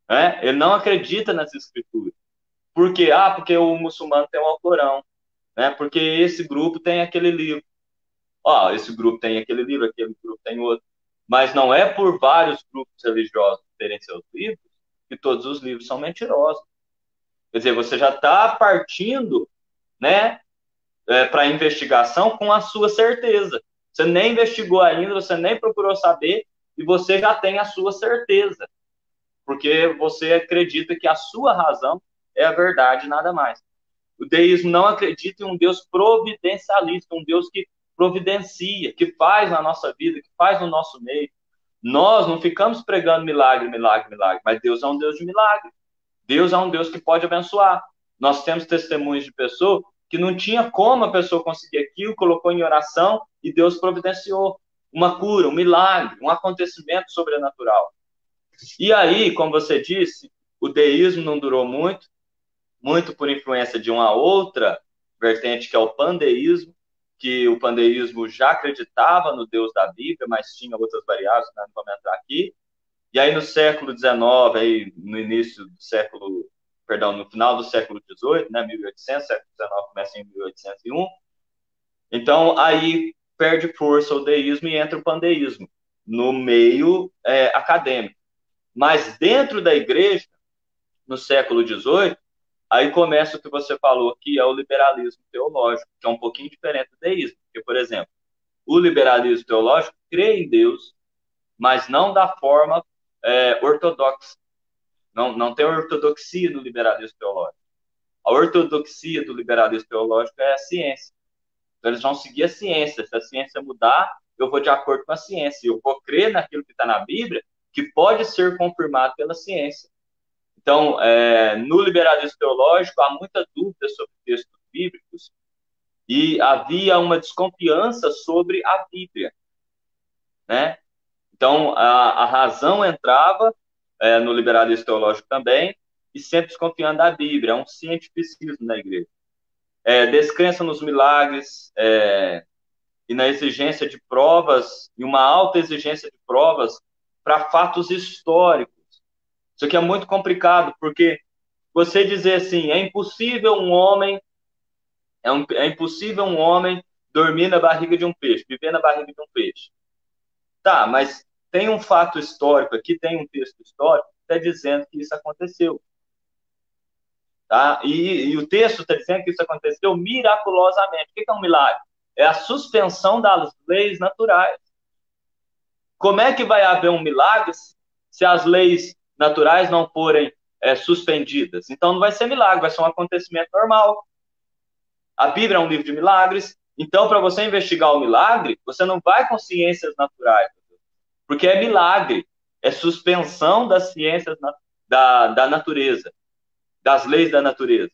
né? Ele não acredita nas escrituras. Por quê? Porque o muçulmano tem o Alcorão, né? Porque esse grupo tem aquele livro. Esse grupo tem aquele livro, aquele grupo tem outro. Mas não é por vários grupos religiosos terem seus livros que todos os livros são mentirosos. Quer dizer, você já está partindo, né, para a investigação com a sua certeza. Você nem investigou ainda, você nem procurou saber, e você já tem a sua certeza. Porque você acredita que a sua razão é a verdade, nada mais. O deísmo não acredita em um Deus providencialista, um Deus que providencia, que faz na nossa vida, que faz no nosso meio. Nós não ficamos pregando milagre, milagre, milagre, mas Deus é um Deus de milagre. Deus é um Deus que pode abençoar. Nós temos testemunhos de pessoa que não tinha como a pessoa conseguir aquilo, colocou em oração e Deus providenciou uma cura, um milagre, um acontecimento sobrenatural. E aí, como você disse, o deísmo não durou muito por influência de uma outra vertente, que é o pandeísmo, que o pandeísmo já acreditava no Deus da Bíblia, mas tinha outras variáveis, não vamos entrar aqui. E aí no século XIX, aí no início do século, perdão, no final do século XVIII, né, 1800, século XIX começa em 1801, então aí perde força o deísmo e entra o pandeísmo no meio acadêmico. Mas dentro da igreja, no século XVIII, aí começa o que você falou, que é o liberalismo teológico, que é um pouquinho diferente do deísmo. Porque, por exemplo, o liberalismo teológico crê em Deus, mas não da forma ortodoxa. Não tem ortodoxia no liberalismo teológico. A ortodoxia do liberalismo teológico é a ciência. Então, eles vão seguir a ciência. Se a ciência mudar, eu vou de acordo com a ciência. Eu vou crer naquilo que está na Bíblia, que pode ser confirmado pela ciência. Então, no liberalismo teológico, há muita dúvida sobre textos bíblicos e havia uma desconfiança sobre a Bíblia, né? Então, a razão entrava no liberalismo teológico também, e sempre desconfiando da Bíblia. É um cientificismo na igreja. Descrença nos milagres e na exigência de provas, e uma alta exigência de provas para fatos históricos. Isso aqui é muito complicado, porque você dizer assim, é impossível um homem dormir na barriga de um peixe, viver na barriga de um peixe. Tá, mas tem um fato histórico aqui, tem um texto histórico que está dizendo que isso aconteceu. Tá? E o texto está dizendo que isso aconteceu miraculosamente. O que é um milagre? É a suspensão das leis naturais. Como é que vai haver um milagre se as leis naturais não forem suspendidas? Então não vai ser milagre, vai ser um acontecimento normal. A Bíblia é um livro de milagres, então para você investigar o milagre, você não vai com ciências naturais, porque é milagre, é suspensão das ciências da natureza, das leis da natureza.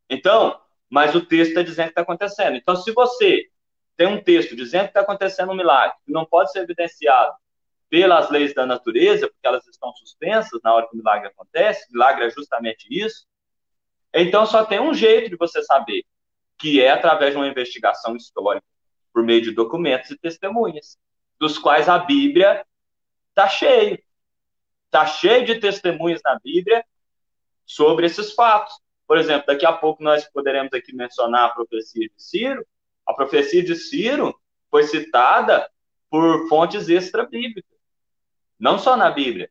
Então, mas o texto está dizendo que está acontecendo. Então, se você tem um texto dizendo que está acontecendo um milagre, que não pode ser evidenciado pelas leis da natureza, porque elas estão suspensas na hora que o milagre acontece, milagre é justamente isso, então só tem um jeito de você saber, que é através de uma investigação histórica, por meio de documentos e testemunhas, dos quais a Bíblia está cheio. Está cheio de testemunhas na Bíblia sobre esses fatos. Por exemplo, daqui a pouco nós poderemos aqui mencionar a profecia de Ciro. A profecia de Ciro foi citada por fontes extra-bíblicas, não só na Bíblia.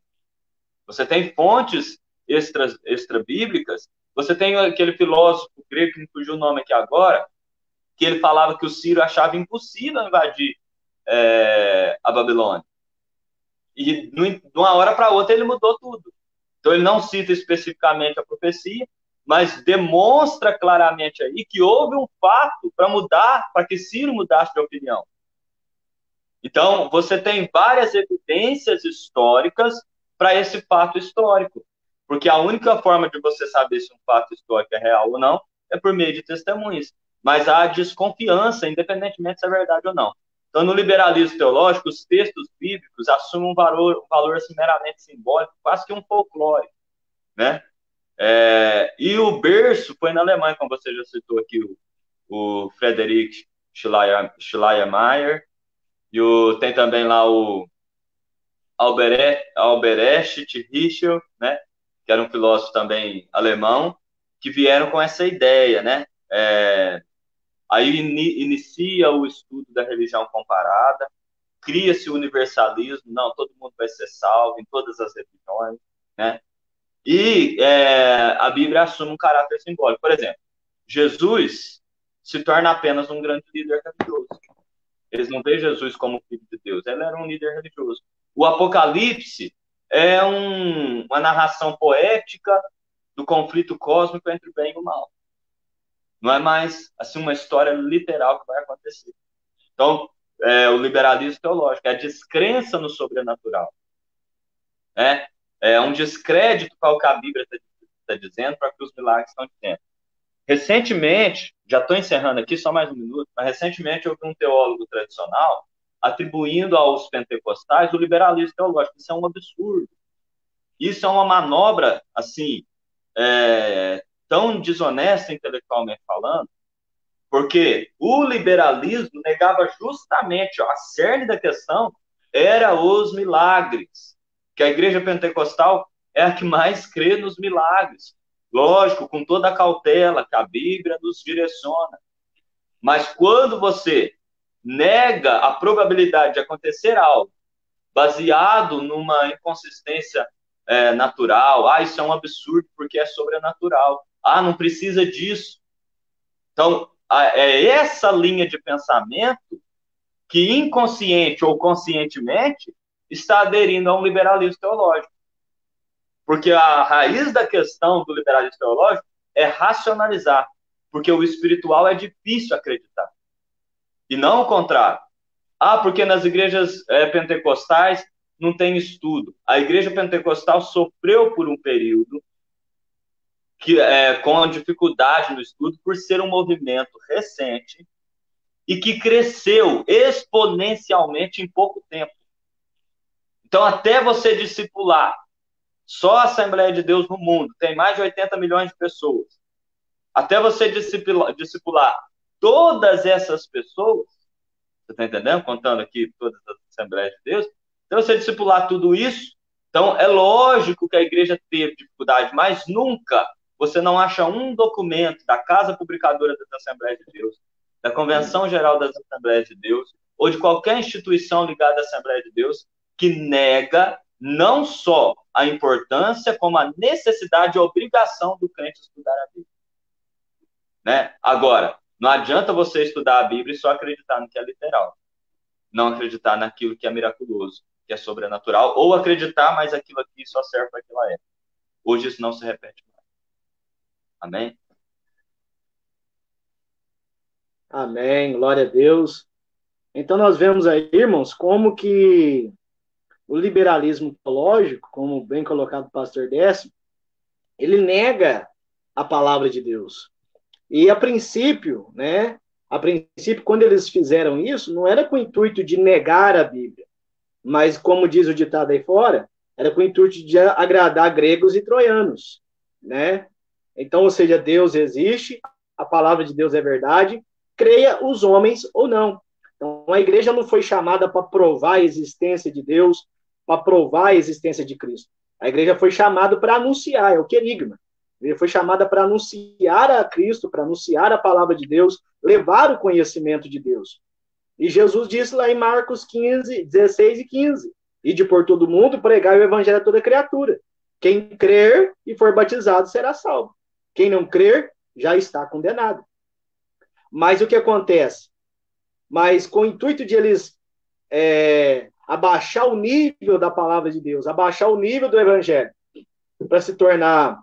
Você tem fontes extra-bíblicas. Você tem aquele filósofo grego, que me fugiu o nome aqui agora, que ele falava que o Ciro achava impossível invadir a Babilônia. E de uma hora para outra ele mudou tudo. Então ele não cita especificamente a profecia, mas demonstra claramente aí que houve um fato para mudar, para que Ciro mudasse de opinião. Então você tem várias evidências históricas para esse fato histórico, porque a única forma de você saber se um fato histórico é real ou não é por meio de testemunhas. Mas há desconfiança, independentemente se é verdade ou não. Então, no liberalismo teológico, os textos bíblicos assumem um valor assim, meramente simbólico, quase que um folclore, né? E o berço foi na Alemanha, como você já citou aqui, o Friedrich Schleiermacher, e tem também lá o Albrecht Ritschl, né? Que era um filósofo também alemão, que vieram com essa ideia, né? Aí inicia o estudo da religião comparada, cria-se o universalismo, não, todo mundo vai ser salvo em todas as religiões, né? E a Bíblia assume um caráter simbólico. Por exemplo, Jesus se torna apenas um grande líder religioso. Eles não veem Jesus como filho de Deus, ele era um líder religioso. O Apocalipse é uma narração poética do conflito cósmico entre o bem e o mal. Não é mais assim uma história literal que vai acontecer. Então, o liberalismo teológico é a descrença no sobrenatural. É um descrédito para o que a Bíblia está dizendo, para o que os milagres estão dizendo. Recentemente, já estou encerrando aqui, só mais um minuto, mas recentemente eu vi um teólogo tradicional atribuindo aos pentecostais o liberalismo teológico. Isso é um absurdo. Isso é uma manobra, assim, tão desonesta intelectualmente falando, porque o liberalismo negava justamente, a cerne da questão era os milagres, que a igreja pentecostal é a que mais crê nos milagres. Lógico, com toda a cautela que a Bíblia nos direciona. Mas quando você nega a probabilidade de acontecer algo baseado numa inconsistência natural, isso é um absurdo porque é sobrenatural. Não precisa disso. Então, é essa linha de pensamento que inconsciente ou conscientemente está aderindo a um liberalismo teológico. Porque a raiz da questão do liberalismo teológico é racionalizar, porque o espiritual é difícil acreditar. E não o contrário. Porque nas igrejas pentecostais não tem estudo. A igreja pentecostal sofreu por um período com dificuldade no estudo por ser um movimento recente e que cresceu exponencialmente em pouco tempo. Então, até você discipular, só a Assembleia de Deus no mundo tem mais de 80 milhões de pessoas. Até você discipular todas essas pessoas, você está entendendo? Contando aqui todas as Assembleias de Deus. Então, você discipular tudo isso, então é lógico que a igreja teve dificuldade, mas nunca você não acha um documento da Casa Publicadora das Assembleias de Deus, da Convenção Geral das Assembleias de Deus, ou de qualquer instituição ligada à Assembleia de Deus, que nega não só a importância, como a necessidade e a obrigação do crente estudar a Bíblia. Né? Agora, não adianta você estudar a Bíblia e só acreditar no que é literal. Não acreditar naquilo que é miraculoso, que é sobrenatural, ou acreditar, mas aquilo aqui só serve para aquela época. Hoje isso não se repete mais. Amém? Amém, glória a Deus. Então nós vemos aí, irmãos, como que o liberalismo teológico, como bem colocado o pastor Décio, ele nega a palavra de Deus. E a princípio, né, quando eles fizeram isso, não era com o intuito de negar a Bíblia, mas, como diz o ditado aí fora, era com o intuito de agradar gregos e troianos, né? Então, ou seja, Deus existe, a palavra de Deus é verdade, creia os homens ou não. Então, a igreja não foi chamada para provar a existência de Deus, para provar a existência de Cristo. A igreja foi chamada para anunciar, é o querigma. Ele foi chamada para anunciar a Cristo, para anunciar a palavra de Deus, levar o conhecimento de Deus. E Jesus disse lá em Marcos 15, 16 e 15, ide por todo mundo, pregai o evangelho a toda criatura. Quem crer e for batizado será salvo. Quem não crer já está condenado. Mas o que acontece? Mas com o intuito de eles abaixar o nível da palavra de Deus, abaixar o nível do evangelho, para se tornar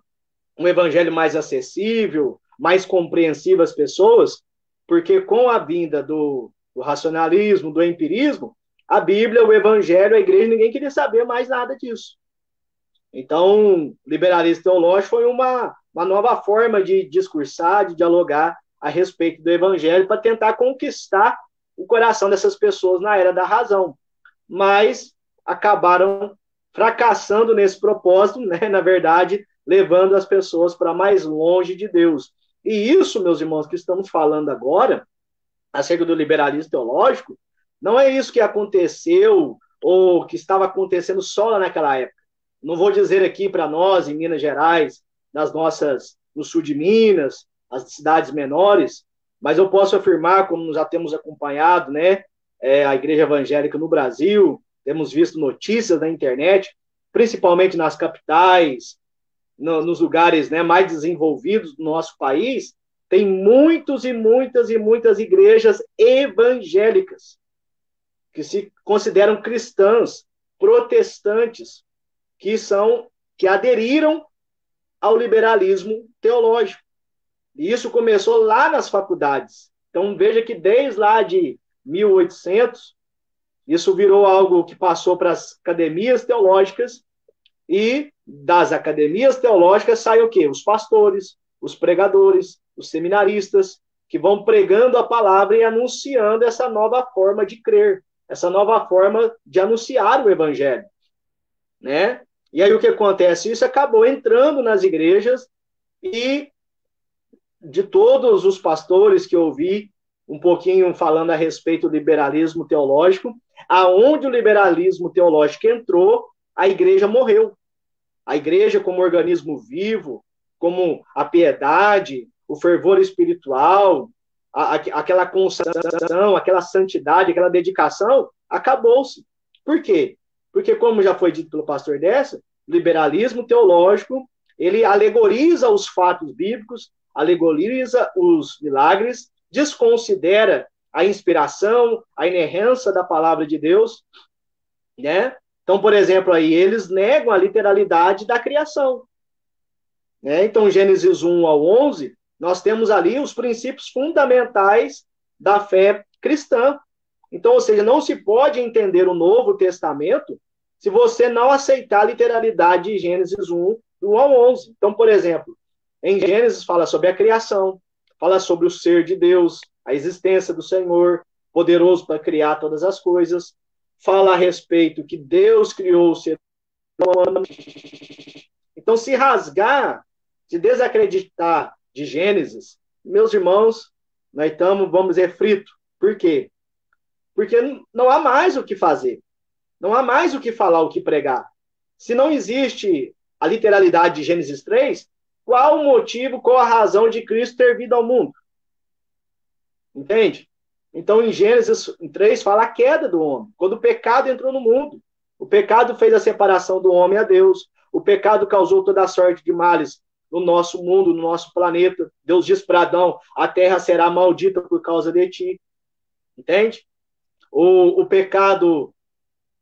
um evangelho mais acessível, mais compreensível às pessoas, porque com a vinda do racionalismo, do empirismo, a Bíblia, o evangelho, a igreja, ninguém queria saber mais nada disso. Então, o liberalismo teológico foi uma nova forma de discursar, de dialogar a respeito do evangelho, para tentar conquistar o coração dessas pessoas na era da razão. Mas acabaram fracassando nesse propósito, né? Na verdade, levando as pessoas para mais longe de Deus. E isso, meus irmãos, que estamos falando agora, acerca do liberalismo teológico, não é isso que aconteceu ou que estava acontecendo só lá naquela época. Não vou dizer aqui para nós, em Minas Gerais, no sul de Minas, as cidades menores, mas eu posso afirmar, como já temos acompanhado, né, a igreja evangélica no Brasil, temos visto notícias na internet, principalmente nas capitais, nos lugares, né, mais desenvolvidos do nosso país, tem muitos e muitas e muitas igrejas evangélicas que se consideram cristãs, protestantes, que aderiram ao liberalismo teológico. E isso começou lá nas faculdades. Então, veja que desde lá de 1800, isso virou algo que passou para as academias teológicas, e das academias teológicas saem o quê? Os pastores, os pregadores, os seminaristas, que vão pregando a palavra e anunciando essa nova forma de crer, essa nova forma de anunciar o evangelho, né? E aí o que acontece? Isso acabou entrando nas igrejas, e de todos os pastores que eu ouvi um pouquinho falando a respeito do liberalismo teológico, aonde o liberalismo teológico entrou, a igreja morreu. A igreja, como organismo vivo, como a piedade, o fervor espiritual, aquela consagração, aquela santidade, aquela dedicação, acabou-se. Por quê? Porque, como já foi dito pelo pastor Décio, o liberalismo teológico, ele alegoriza os fatos bíblicos, alegoriza os milagres, desconsidera a inspiração, a inerrância da palavra de Deus, né? Então, por exemplo, aí eles negam a literalidade da criação, né? Então, Gênesis 1 ao 11, nós temos ali os princípios fundamentais da fé cristã. Então, ou seja, não se pode entender o Novo Testamento se você não aceitar a literalidade de Gênesis 1, do 1 ao 11. Então, por exemplo, em Gênesis fala sobre a criação, fala sobre o ser de Deus, a existência do Senhor, poderoso para criar todas as coisas, fala a respeito que Deus criou o ser humano. Então, se rasgar, se desacreditar de Gênesis, meus irmãos, nós estamos, vamos dizer, frito. Por quê? Porque não há mais o que fazer. Não há mais o que falar, o que pregar. Se não existe a literalidade de Gênesis 3, qual o motivo, qual a razão de Cristo ter vindo ao mundo? Entende? Então, em Gênesis 3, fala a queda do homem. Quando o pecado entrou no mundo. O pecado fez a separação do homem a Deus. O pecado causou toda a sorte de males no nosso mundo, no nosso planeta. Deus diz para Adão, a terra será maldita por causa de ti. Entende? O pecado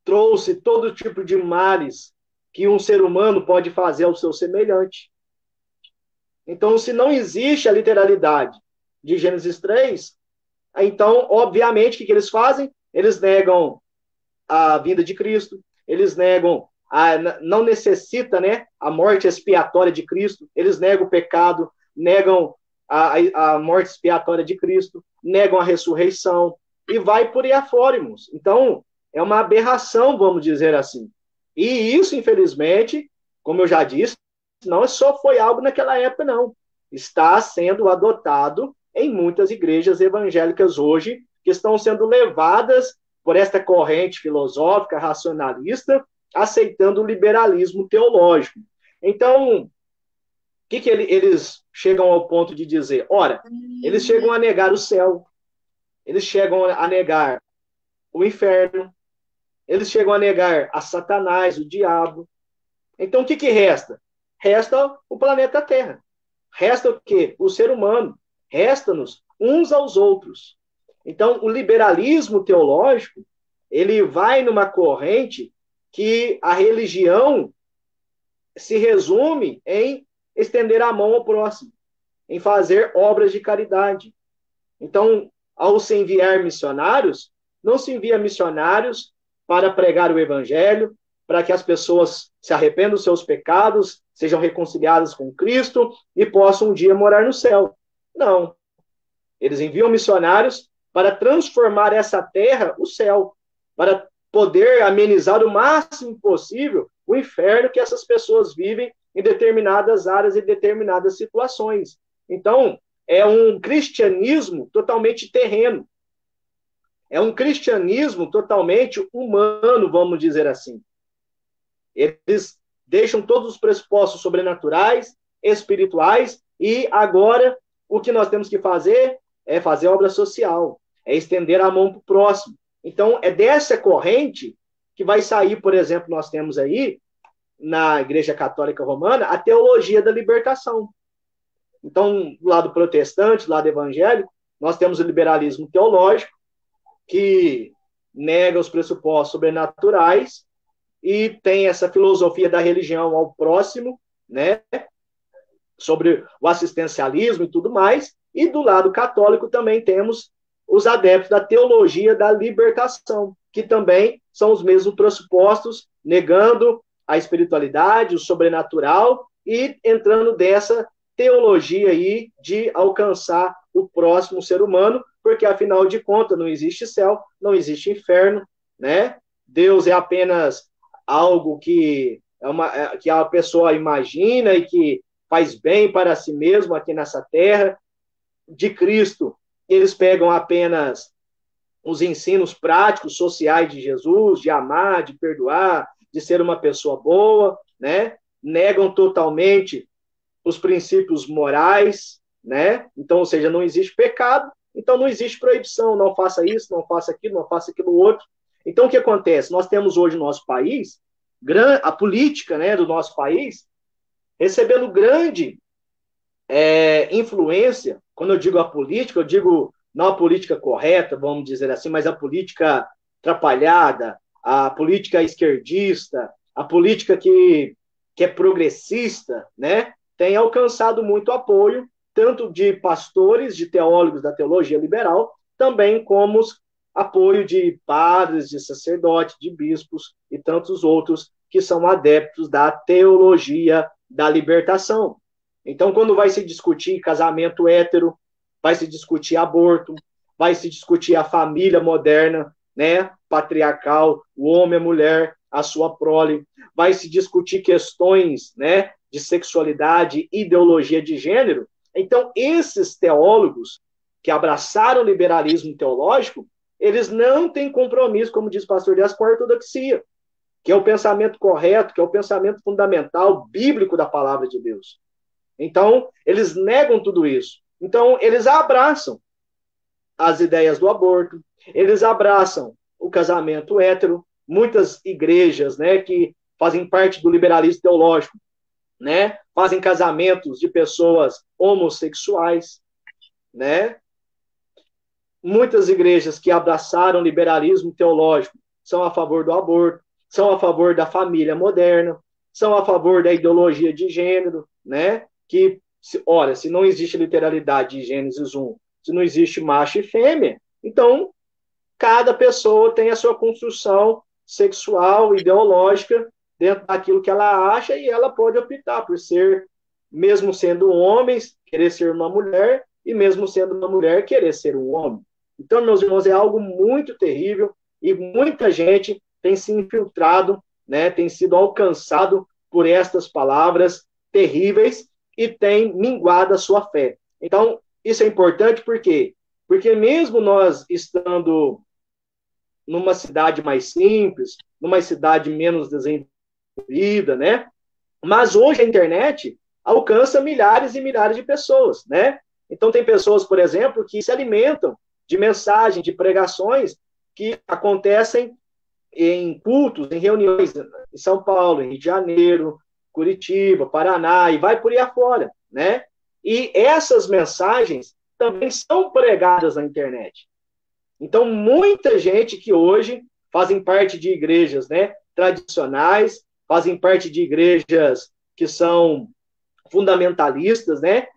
trouxe todo tipo de males que um ser humano pode fazer ao seu semelhante. Então, se não existe a literalidade de Gênesis 3, então, obviamente, o que eles fazem? Eles negam a vinda de Cristo, eles negam, não necessita, né, a morte expiatória de Cristo, eles negam o pecado, negam a morte expiatória de Cristo, negam a ressurreição, e vai por aí afora, irmãos. Então, é uma aberração, vamos dizer assim. E isso, infelizmente, como eu já disse, não só foi algo naquela época, não. Está sendo adotado em muitas igrejas evangélicas hoje, que estão sendo levadas por esta corrente filosófica, racionalista, aceitando o liberalismo teológico. Então, o que eles chegam ao ponto de dizer? Ora, eles chegam a negar o céu, eles chegam a negar o inferno, eles chegam a negar a Satanás, o diabo. Então, o que resta? Resta o planeta Terra. Resta o quê? O ser humano. Resta-nos uns aos outros. Então, o liberalismo teológico, ele vai numa corrente que a religião se resume em estender a mão ao próximo, em fazer obras de caridade. Então, ao se enviar missionários, não se envia missionários para pregar o evangelho, para que as pessoas se arrependam dos seus pecados, sejam reconciliadas com Cristo e possam um dia morar no céu. Não. Eles enviam missionários para transformar essa terra, o céu, para poder amenizar o máximo possível o inferno que essas pessoas vivem em determinadas áreas e determinadas situações. Então, é um cristianismo totalmente terreno. É um cristianismo totalmente humano, vamos dizer assim. Eles deixam todos os pressupostos sobrenaturais, espirituais, e agora o que nós temos que fazer é fazer obra social, é estender a mão para o próximo. Então, é dessa corrente que vai sair, por exemplo, nós temos aí, na Igreja Católica Romana, a teologia da libertação. Então, do lado protestante, do lado evangélico, nós temos o liberalismo teológico, que nega os pressupostos sobrenaturais e tem essa filosofia da religião ao próximo, né, sobre o assistencialismo e tudo mais, e do lado católico também temos os adeptos da teologia da libertação, que também são os mesmos pressupostos, negando a espiritualidade, o sobrenatural, e entrando dessa teologia aí de alcançar o próximo ser humano, porque afinal de contas não existe céu, não existe inferno, né? Deus é apenas algo que a pessoa imagina e que faz bem para si mesmo aqui nessa terra. De Cristo, eles pegam apenas os ensinos práticos, sociais de Jesus, de amar, de perdoar, de ser uma pessoa boa, né? Negam totalmente os princípios morais, né? Então, ou seja, não existe pecado, então não existe proibição, não faça isso, não faça aquilo outro. Então, o que acontece? Nós temos hoje no nosso país, a política, né, do nosso país, recebendo grande influência. Quando eu digo a política, eu digo não a política correta, vamos dizer assim, mas a política atrapalhada, a política esquerdista, a política que é progressista, né? tem alcançado muito apoio, tanto de pastores, de teólogos da teologia liberal, também como apoio de padres, de sacerdotes, de bispos e tantos outros que são adeptos da teologia da libertação. Então, quando vai se discutir casamento hétero, vai se discutir aborto, vai se discutir a família moderna, né, patriarcal, o homem e a mulher, a sua prole, vai se discutir questões, né, de sexualidade, ideologia de gênero. Então, esses teólogos que abraçaram o liberalismo teológico, eles não têm compromisso, como diz o pastor Dias, com a ortodoxia, que é o pensamento correto, que é o pensamento fundamental, bíblico da palavra de Deus. Então, eles negam tudo isso. Então, eles abraçam as ideias do aborto, eles abraçam o casamento hétero, muitas igrejas, né, que fazem parte do liberalismo teológico, né, fazem casamentos de pessoas homossexuais, né, muitas igrejas que abraçaram o liberalismo teológico são a favor do aborto, são a favor da família moderna, são a favor da ideologia de gênero, né, que, olha, se não existe literalidade de Gênesis 1, se não existe macho e fêmea, então cada pessoa tem a sua construção sexual, ideológica, dentro daquilo que ela acha, e ela pode optar por ser, mesmo sendo homens, querer ser uma mulher, e mesmo sendo uma mulher, querer ser um homem. Então, meus irmãos, é algo muito terrível, e muita gente tem se infiltrado, né, tem sido alcançado por estas palavras terríveis, e tem minguado a sua fé. Então, isso é importante por quê? Porque mesmo nós estando numa cidade mais simples, numa cidade menos desenvolvida, né? Mas hoje a internet alcança milhares e milhares de pessoas, né? Então tem pessoas, por exemplo, que se alimentam de mensagens, de pregações que acontecem em cultos, em reuniões em São Paulo, em Rio de Janeiro, Curitiba, Paraná, e vai por aí afora, né? E essas mensagens também são pregadas na internet. Então, muita gente que hoje fazem parte de igrejas, né, tradicionais, fazem parte de igrejas que são fundamentalistas, né,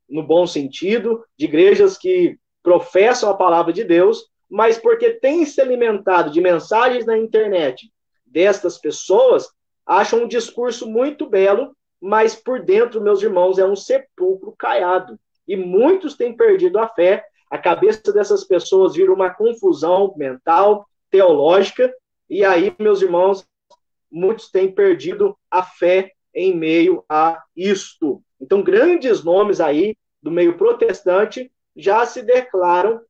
no bom sentido, de igrejas que professam a palavra de Deus, mas porque têm se alimentado de mensagens na internet destas pessoas, acham um discurso muito belo, mas por dentro, meus irmãos, é um sepulcro caiado. E muitos têm perdido a fé. A cabeça dessas pessoas vira uma confusão mental, teológica, e aí, meus irmãos, muitos têm perdido a fé em meio a isto. Então, grandes nomes aí do meio protestante já se declaram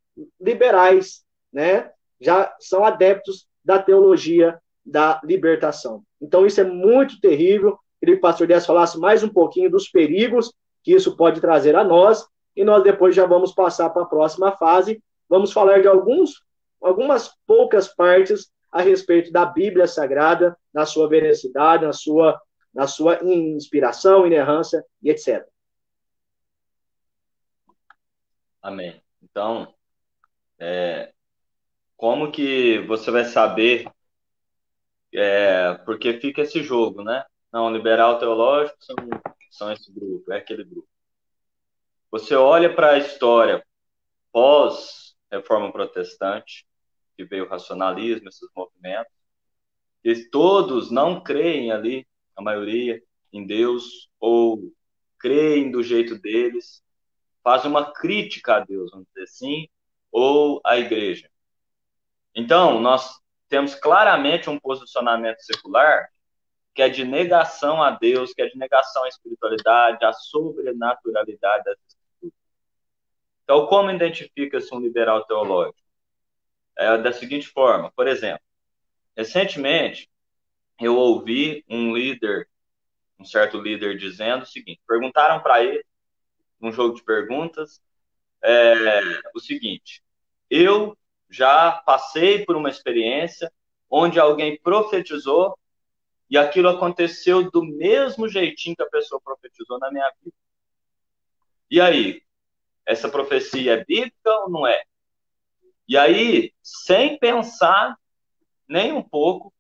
liberais, né? Já são adeptos da teologia da libertação. Então, isso é muito terrível. Queria que o pastor Décio falasse mais um pouquinho dos perigos que isso pode trazer a nós, e nós depois já vamos passar para a próxima fase. Vamos falar de algumas poucas partes a respeito da Bíblia Sagrada, na sua veracidade, na sua inspiração, inerrância e etc. Amém. Então, como que você vai saber, porque fica esse jogo, né? Não, liberal teológico são esse grupo, é aquele grupo. Você olha para a história pós-reforma protestante, que veio o racionalismo, esses movimentos, e todos não creem ali, a maioria, em Deus, ou creem do jeito deles, faz uma crítica a Deus, vamos dizer assim, ou à igreja. Então, nós temos claramente um posicionamento secular que é de negação a Deus, que é de negação à espiritualidade, à sobrenaturalidade das escrituras. Então, como identifica-se um liberal teológico? É da seguinte forma, por exemplo, recentemente eu ouvi um certo líder dizendo o seguinte, perguntaram para ele, num jogo de perguntas, o seguinte, eu já passei por uma experiência onde alguém profetizou e aquilo aconteceu do mesmo jeitinho que a pessoa profetizou na minha vida. E aí, essa profecia é bíblica ou não é? E aí, sem pensar nem um pouco,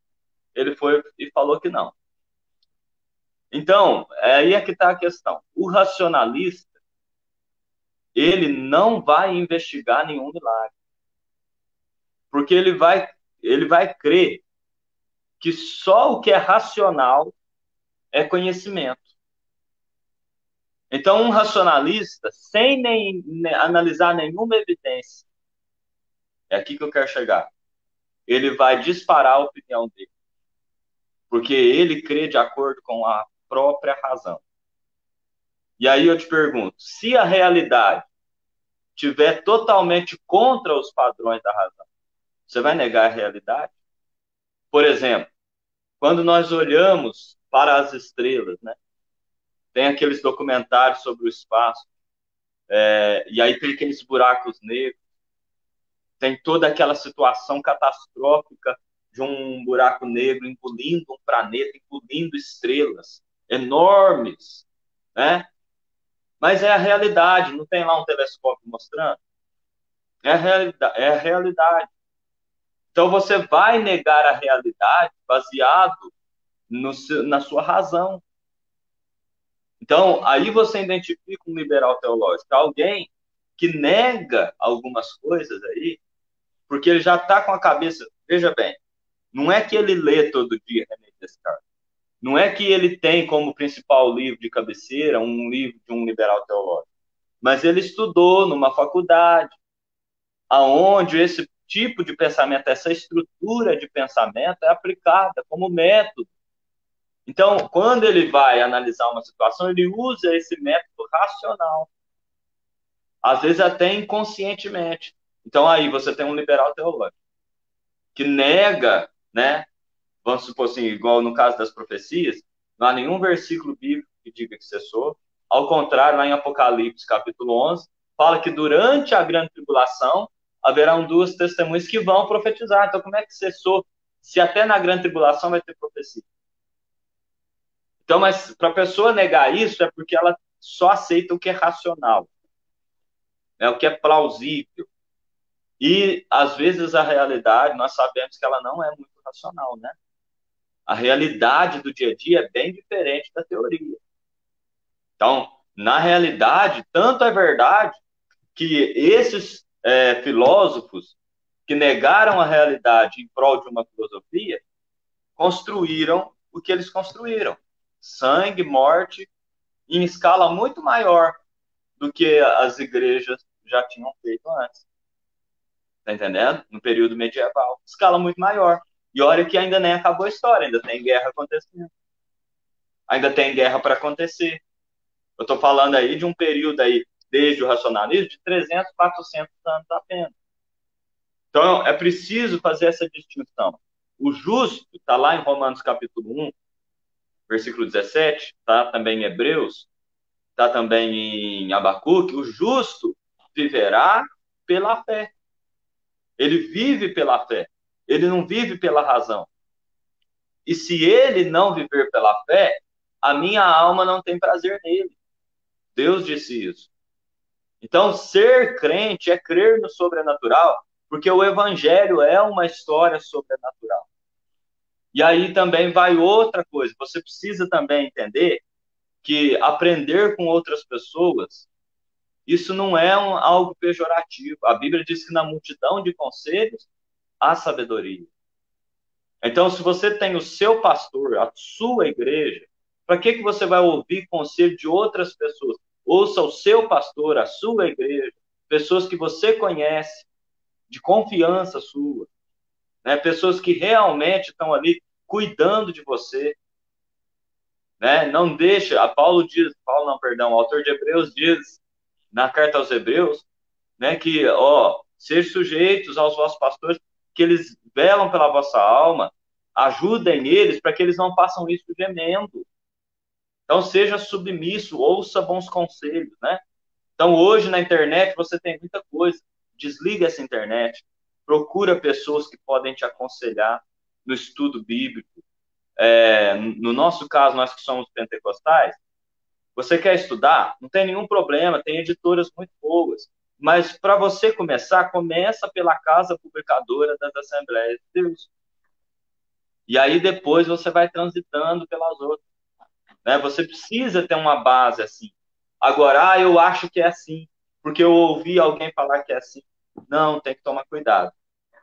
ele foi e falou que não. Então, aí é que está a questão. O racionalista, ele não vai investigar nenhum milagre, porque ele vai crer que só o que é racional é conhecimento. Então, um racionalista, sem analisar nenhuma evidência, é aqui que eu quero chegar, ele vai disparar a opinião dele, porque ele crê de acordo com a própria razão. E aí eu te pergunto, se a realidade tiver totalmente contra os padrões da razão, você vai negar a realidade? Por exemplo, quando nós olhamos para as estrelas, né? Tem aqueles documentários sobre o espaço, e aí tem aqueles buracos negros, tem toda aquela situação catastrófica de um buraco negro engolindo um planeta, engolindo estrelas enormes, né? Mas é a realidade, não tem lá um telescópio mostrando? É a realidade. É a realidade. Então você vai negar a realidade baseado na sua razão. Então, aí você identifica um liberal teológico, alguém que nega algumas coisas aí, porque ele já está com a cabeça. Veja bem, não é que ele lê todo dia René Descartes, não é que ele tem como principal livro de cabeceira um livro de um liberal teológico, mas ele estudou numa faculdade, aonde esse tipo de pensamento, essa estrutura de pensamento é aplicada como método. Então, quando ele vai analisar uma situação, ele usa esse método racional, às vezes até inconscientemente. Então, aí você tem um liberal teológico que nega, né? Vamos supor assim, igual no caso das profecias, não há nenhum versículo bíblico que diga que cessou. Ao contrário, lá em Apocalipse, capítulo 11, fala que durante a grande tribulação haverão duas testemunhas que vão profetizar. Então, como é que cessou se até na grande tribulação vai ter profecia? Então, mas para a pessoa negar isso é porque ela só aceita o que é racional, né, o que é plausível. E, às vezes, a realidade, nós sabemos que ela não é muito racional, né? A realidade do dia a dia é bem diferente da teoria. Então, na realidade, tanto é verdade que esses filósofos que negaram a realidade em prol de uma filosofia construíram o que eles construíram. Sangue, morte, em escala muito maior do que as igrejas já tinham feito antes. Tá entendendo? No período medieval. Escala muito maior. E olha que ainda nem acabou a história, ainda tem guerra acontecendo. Ainda tem guerra para acontecer. Eu estou falando aí de um período aí, desde o racionalismo, de 300, 400 anos apenas. Então, é preciso fazer essa distinção. O justo, está lá em Romanos capítulo 1, versículo 17, está também em Hebreus, está também em Abacuque, o justo viverá pela fé. Ele vive pela fé. Ele não vive pela razão. E se ele não viver pela fé, a minha alma não tem prazer nele. Deus disse isso. Então, ser crente é crer no sobrenatural, porque o evangelho é uma história sobrenatural. E aí também vai outra coisa. Você precisa também entender que aprender com outras pessoas, isso não é algo pejorativo. A Bíblia diz que na multidão de conselhos há sabedoria. Então, se você tem o seu pastor, a sua igreja, para que você vai ouvir conselho de outras pessoas? Ouça o seu pastor, a sua igreja, pessoas que você conhece, de confiança sua, né? Pessoas que realmente estão ali cuidando de você, né? Não deixa, o autor de Hebreus diz, na carta aos Hebreus, né, que, sejam sujeitos aos vossos pastores, que eles velam pela vossa alma, ajudem eles para que eles não façam isso gemendo. Então, seja submisso, ouça bons conselhos, né? Então, hoje na internet você tem muita coisa. Desliga essa internet, procura pessoas que podem te aconselhar no estudo bíblico. No nosso caso, nós que somos pentecostais, você quer estudar? Não tem nenhum problema, tem editoras muito boas. Mas para você começar, começa pela Casa Publicadora das Assembleias de Deus. E aí depois você vai transitando pelas outras. né? Você precisa ter uma base assim. Agora, eu acho que é assim, porque eu ouvi alguém falar que é assim. Não, tem que tomar cuidado.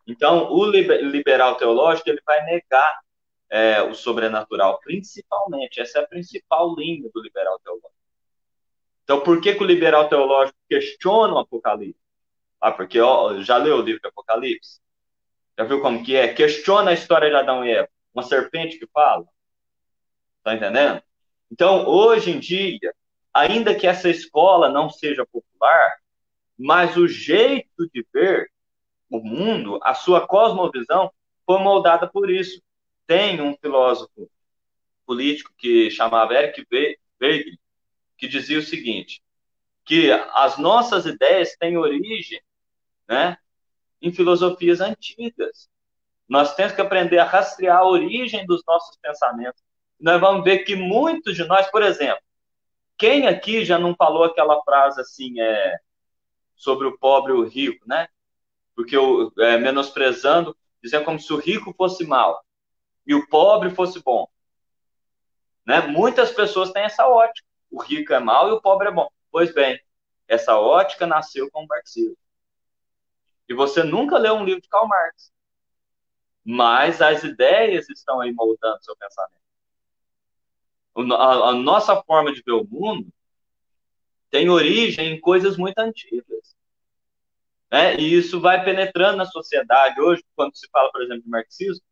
Então, o liberal teológico, ele vai negar o sobrenatural, principalmente. Essa é a principal linha do liberal teológico. Então, por que o liberal teológico questiona o Apocalipse? Porque já leu o livro do Apocalipse? Já viu como que é? Questiona a história de Adão e Eva. Uma serpente que fala. Tá entendendo? Então, hoje em dia, ainda que essa escola não seja popular, mas o jeito de ver o mundo, a sua cosmovisão, foi moldada por isso. Tem um filósofo político que chamava Eric Weigel, que dizia o seguinte, que as nossas ideias têm origem, né, em filosofias antigas. Nós temos que aprender a rastrear a origem dos nossos pensamentos. Nós vamos ver que muitos de nós, por exemplo, quem aqui já não falou aquela frase assim, sobre o pobre e o rico, né? Porque menosprezando, dizendo como se o rico fosse mal e o pobre fosse bom, né? Muitas pessoas têm essa ótica. O rico é mal e o pobre é bom. Pois bem, essa ótica nasceu com o marxismo. E você nunca leu um livro de Karl Marx, mas as ideias estão aí moldando seu pensamento. A nossa forma de ver o mundo tem origem em coisas muito antigas, né? E isso vai penetrando na sociedade. Hoje, quando se fala, por exemplo, de marxismo,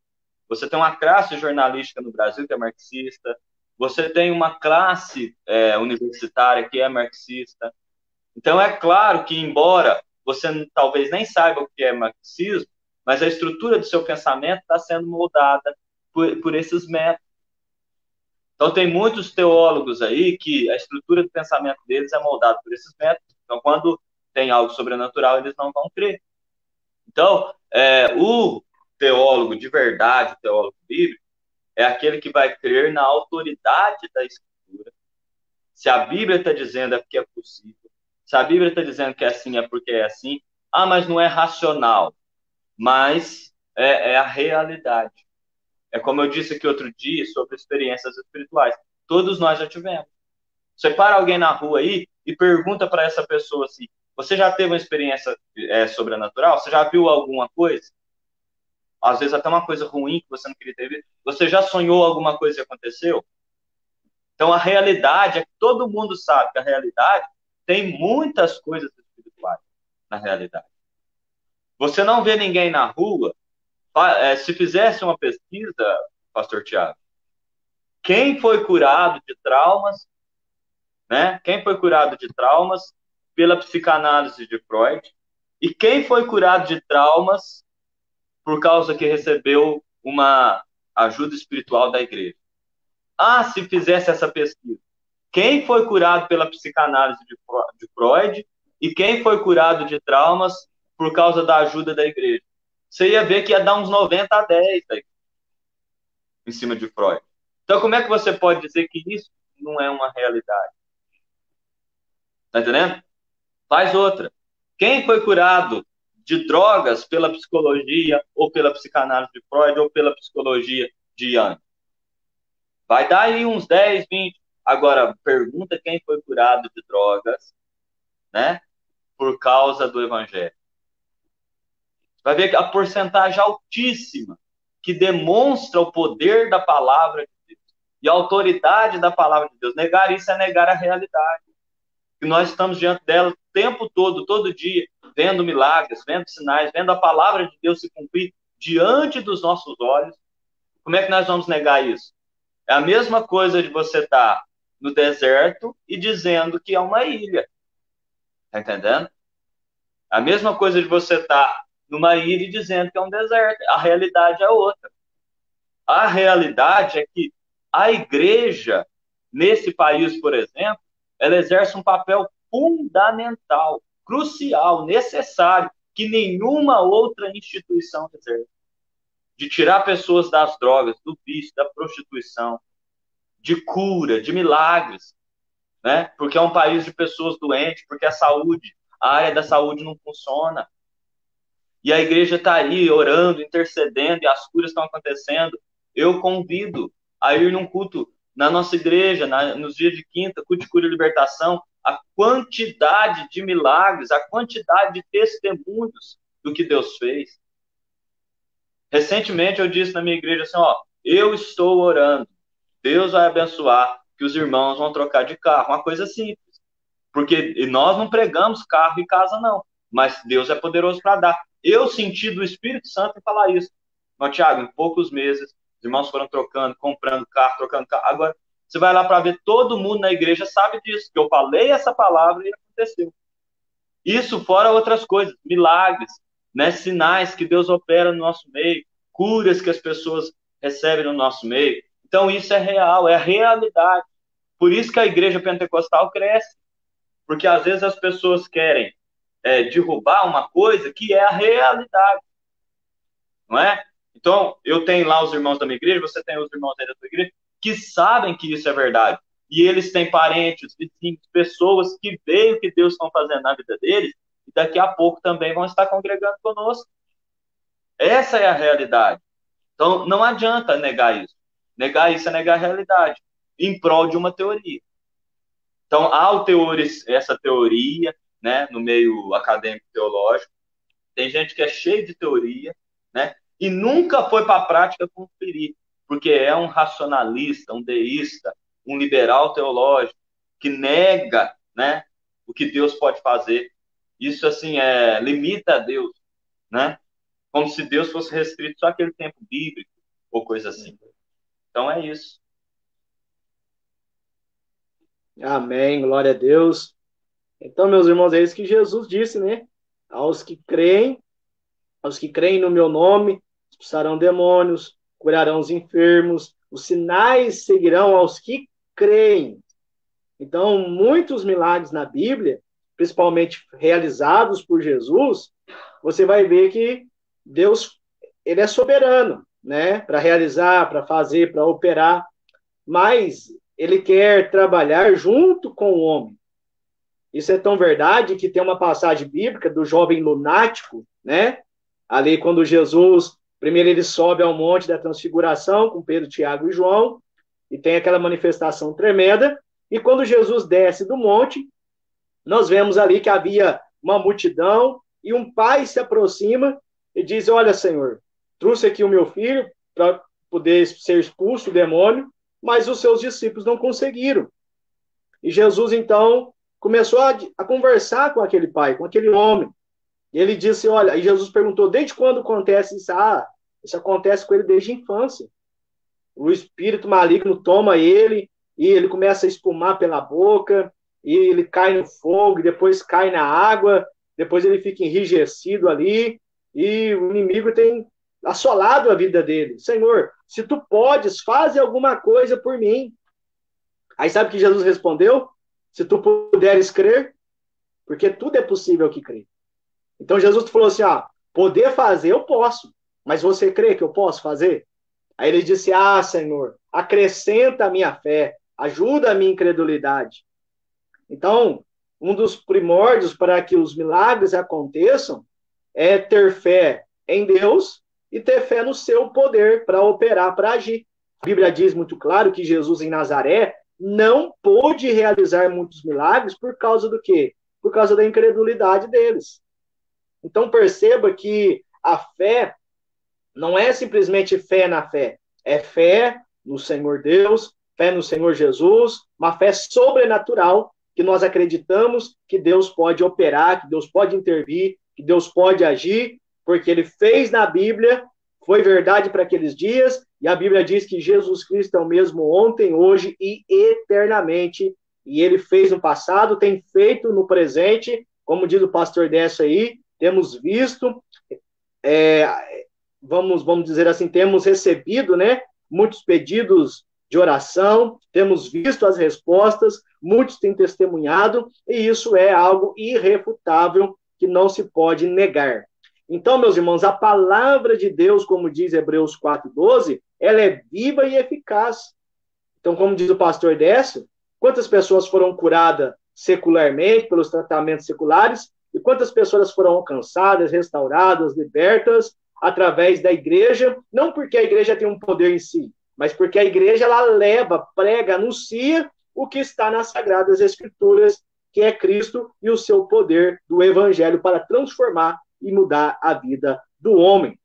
você tem uma classe jornalística no Brasil que é marxista, você tem uma classe universitária que é marxista. Então, é claro que, embora você talvez nem saiba o que é marxismo, mas a estrutura do seu pensamento está sendo moldada por esses métodos. Então, tem muitos teólogos aí que a estrutura do pensamento deles é moldada por esses métodos. Então, quando tem algo sobrenatural, eles não vão crer. Então, o teólogo de verdade, o teólogo bíblico, é aquele que vai crer na autoridade da Escritura. Se a Bíblia está dizendo é porque é possível. Se a Bíblia está dizendo que é assim, é porque é assim. Mas não é racional. Mas é a realidade. É como eu disse aqui outro dia sobre experiências espirituais. Todos nós já tivemos. Você para alguém na rua aí e pergunta para essa pessoa assim, você já teve uma experiência sobrenatural? Você já viu alguma coisa? Às vezes até uma coisa ruim que você não queria ter visto. Você já sonhou alguma coisa que aconteceu? Então a realidade é que todo mundo sabe que a realidade tem muitas coisas espirituais na realidade. Você não vê ninguém na rua, se fizesse uma pesquisa, pastor Tiago, quem foi curado de traumas, né? Quem foi curado de traumas pela psicanálise de Freud e quem foi curado de traumas por causa que recebeu uma ajuda espiritual da igreja. Se fizesse essa pesquisa, quem foi curado pela psicanálise de Freud e quem foi curado de traumas por causa da ajuda da igreja? Você ia ver que ia dar uns 90-10 em cima de Freud. Então, como é que você pode dizer que isso não é uma realidade? Tá entendendo? Faz outra. Quem foi curado de drogas pela psicologia ou pela psicanálise de Freud ou pela psicologia de Jung? Vai dar aí uns 10, 20. Agora, pergunta quem foi curado de drogas, né? Por causa do evangelho. Vai ver que a porcentagem altíssima que demonstra o poder da palavra de Deus e a autoridade da palavra de Deus. Negar isso é negar a realidade. Que nós estamos diante dela o tempo todo, todo dia, vendo milagres, vendo sinais, vendo a palavra de Deus se cumprir diante dos nossos olhos. Como é que nós vamos negar isso? É a mesma coisa de você estar no deserto e dizendo que é uma ilha. Tá entendendo? A mesma coisa de você estar numa ilha e dizendo que é um deserto. A realidade é outra. A realidade é que a igreja, nesse país, por exemplo, ela exerce um papel fundamental, crucial, necessário, que nenhuma outra instituição exerce. De tirar pessoas das drogas, do vício, da prostituição, de cura, de milagres, né? Porque é um país de pessoas doentes, porque a área da saúde não funciona. E a igreja está aí orando, intercedendo, e as curas estão acontecendo. Eu convido a ir num culto na nossa igreja, nos dias de quinta, culto de cura e libertação, a quantidade de milagres, a quantidade de testemunhos do que Deus fez. Recentemente eu disse na minha igreja assim, ó, eu estou orando, Deus vai abençoar, que os irmãos vão trocar de carro, uma coisa simples. Porque nós não pregamos carro e casa, não. Mas Deus é poderoso para dar. Eu senti do Espírito Santo em falar isso. Mas, Tiago, em poucos meses, os irmãos foram trocando, comprando carro, trocando carro. Agora, você vai lá para ver, todo mundo na igreja sabe disso, que eu falei essa palavra e aconteceu. Isso fora outras coisas, milagres, né, sinais que Deus opera no nosso meio, curas que as pessoas recebem no nosso meio. Então, isso é real, é a realidade. Por isso que a igreja pentecostal cresce. Porque às vezes as pessoas querem derrubar uma coisa que é a realidade, não é? Então, eu tenho lá os irmãos da minha igreja, você tem os irmãos aí da sua igreja, que sabem que isso é verdade. E eles têm parentes, vizinhos, pessoas que veem o que Deus está fazendo na vida deles, e daqui a pouco também vão estar congregando conosco. Essa é a realidade. Então, não adianta negar isso. Negar isso é negar a realidade, em prol de uma teoria. Então, há essa teoria, né, no meio acadêmico teológico. Tem gente que é cheio de teoria, né, e nunca foi para a prática conferir, porque é um racionalista, um deísta, um liberal teológico, que nega, né, o que Deus pode fazer. Isso, assim, limita a Deus, né, como se Deus fosse restrito só àquele tempo bíblico, ou coisa assim. Então, é isso. Amém, glória a Deus. Então, meus irmãos, é isso que Jesus disse, né? Aos que creem no meu nome, expulsarão demônios, curarão os enfermos, os sinais seguirão aos que creem. Então, muitos milagres na Bíblia, principalmente realizados por Jesus, você vai ver que Deus, ele é soberano, né? Para realizar, para fazer, para operar, mas ele quer trabalhar junto com o homem. Isso é tão verdade que tem uma passagem bíblica do jovem lunático, né? Ali quando Jesus, primeiro ele sobe ao monte da transfiguração com Pedro, Tiago e João, e tem aquela manifestação tremenda, e quando Jesus desce do monte, nós vemos ali que havia uma multidão, e um pai se aproxima e diz, olha, Senhor, trouxe aqui o meu filho para poder ser expulso o demônio, mas os seus discípulos não conseguiram. E Jesus, então, começou a conversar com aquele pai, com aquele homem. E ele disse, olha, e Jesus perguntou, desde quando acontece isso? Ah, isso acontece com ele desde a infância. O espírito maligno toma ele, e ele começa a espumar pela boca, e ele cai no fogo, e depois cai na água, depois ele fica enrijecido ali, e o inimigo tem assolado a vida dele. Senhor, se tu podes, faz alguma coisa por mim. Aí sabe o que Jesus respondeu? Se tu puderes crer, porque tudo é possível que crê. Então Jesus falou assim, poder fazer eu posso, mas você crê que eu posso fazer? Aí ele disse, Senhor, acrescenta a minha fé, ajuda a minha incredulidade. Então, um dos primórdios para que os milagres aconteçam é ter fé em Deus e ter fé no seu poder para operar, para agir. A Bíblia diz muito claro que Jesus em Nazaré não pôde realizar muitos milagres por causa do quê? Por causa da incredulidade deles. Então perceba que a fé não é simplesmente fé na fé, é fé no Senhor Deus, fé no Senhor Jesus, uma fé sobrenatural que nós acreditamos que Deus pode operar, que Deus pode intervir, que Deus pode agir, porque ele fez na Bíblia, foi verdade para aqueles dias, e a Bíblia diz que Jesus Cristo é o mesmo ontem, hoje e eternamente, e ele fez no passado, tem feito no presente, como diz o pastor Décio aí, temos visto, vamos dizer assim, temos recebido, né, muitos pedidos de oração, temos visto as respostas, muitos têm testemunhado, e isso é algo irrefutável que não se pode negar. Então, meus irmãos, a palavra de Deus, como diz Hebreus 4:12, ela é viva e eficaz. Então, como diz o pastor Décio, quantas pessoas foram curadas secularmente, pelos tratamentos seculares, e quantas pessoas foram alcançadas, restauradas, libertas, através da igreja, não porque a igreja tem um poder em si, mas porque a igreja ela leva, prega, anuncia o que está nas Sagradas Escrituras, que é Cristo e o seu poder do Evangelho para transformar e mudar a vida do homem.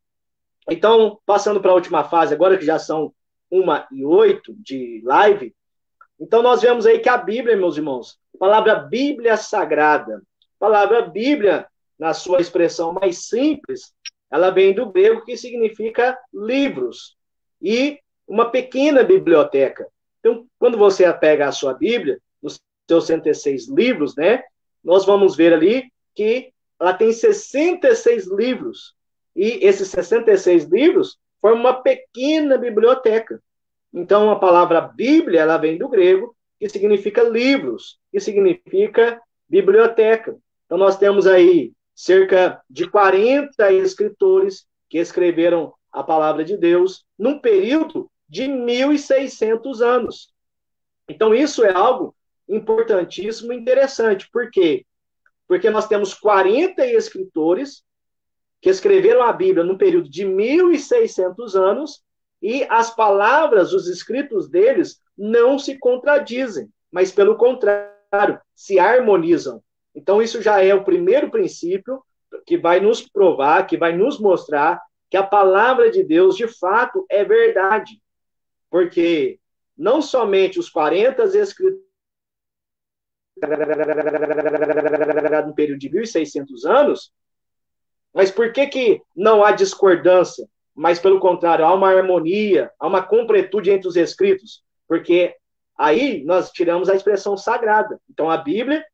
Então, passando para a última fase, agora que já são 1h08 de live, então nós vemos aí que a Bíblia, meus irmãos, a palavra Bíblia Sagrada, a palavra Bíblia, na sua expressão mais simples, ela vem do grego que significa livros e uma pequena biblioteca. Então, quando você pega a sua Bíblia, nos seus 66 livros, né, nós vamos ver ali que ela tem 66 livros. E esses 66 livros formam uma pequena biblioteca. Então, a palavra Bíblia, ela vem do grego, que significa livros, que significa biblioteca. Então, nós temos aí cerca de 40 escritores que escreveram a palavra de Deus num período de 1.600 anos. Então, isso é algo importantíssimo e interessante. Por quê? Porque nós temos 40 escritores que escreveram a Bíblia num período de 1.600 anos e as palavras, os escritos deles, não se contradizem, mas, pelo contrário, se harmonizam. Então, isso já é o primeiro princípio que vai nos provar, que vai nos mostrar que a palavra de Deus, de fato, é verdade. Porque não somente os 40 escritos no período de 1.600 anos, mas por que não há discordância? Mas, pelo contrário, há uma harmonia, há uma completude entre os escritos. Porque aí nós tiramos a expressão sagrada. Então, a Bíblia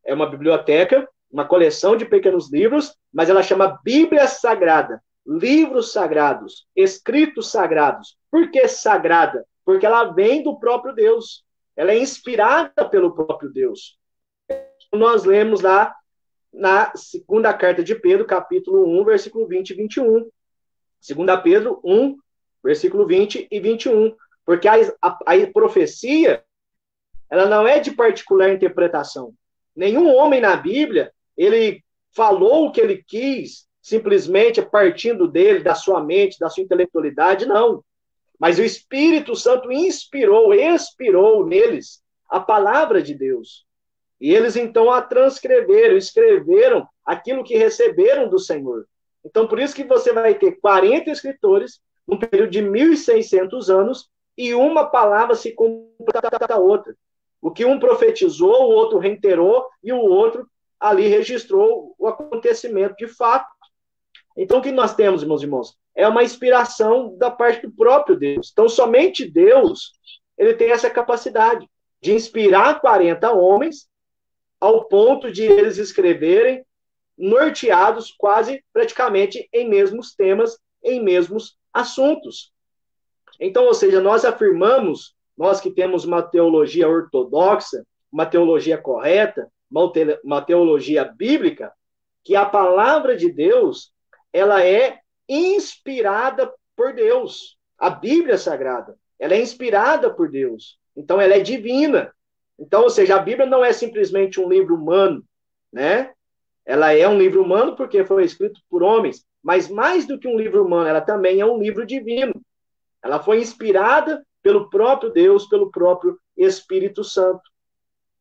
é uma biblioteca, uma coleção de pequenos livros, mas ela chama Bíblia Sagrada, livros sagrados, escritos sagrados. Por que sagrada? Porque ela vem do próprio Deus. Ela é inspirada pelo próprio Deus. Nós lemos lá na segunda carta de Pedro, capítulo 1, versículo 20 e 21. Segunda Pedro 1, versículo 20 e 21. Porque a profecia, ela não é de particular interpretação. Nenhum homem na Bíblia, ele falou o que ele quis, simplesmente partindo dele, da sua mente, da sua intelectualidade, não. Mas o Espírito Santo inspirou, expirou neles a palavra de Deus. E eles, então, a transcreveram, escreveram aquilo que receberam do Senhor. Então, por isso que você vai ter 40 escritores, num período de 1.600 anos, e uma palavra se completa a outra. O que um profetizou, o outro reiterou, e o outro ali registrou o acontecimento de fato. Então, o que nós temos, meus irmãos, é uma inspiração da parte do próprio Deus. Então, somente Deus, ele tem essa capacidade de inspirar 40 homens ao ponto de eles escreverem norteados quase praticamente em mesmos temas, em mesmos assuntos. Então, ou seja, nós afirmamos, nós que temos uma teologia ortodoxa, uma teologia correta, uma teologia bíblica, que a palavra de Deus, ela é inspirada por Deus. A Bíblia Sagrada, ela é inspirada por Deus. Então, ela é divina. Então, ou seja, a Bíblia não é simplesmente um livro humano, né? Ela é um livro humano porque foi escrito por homens, mas mais do que um livro humano, ela também é um livro divino. Ela foi inspirada pelo próprio Deus, pelo próprio Espírito Santo.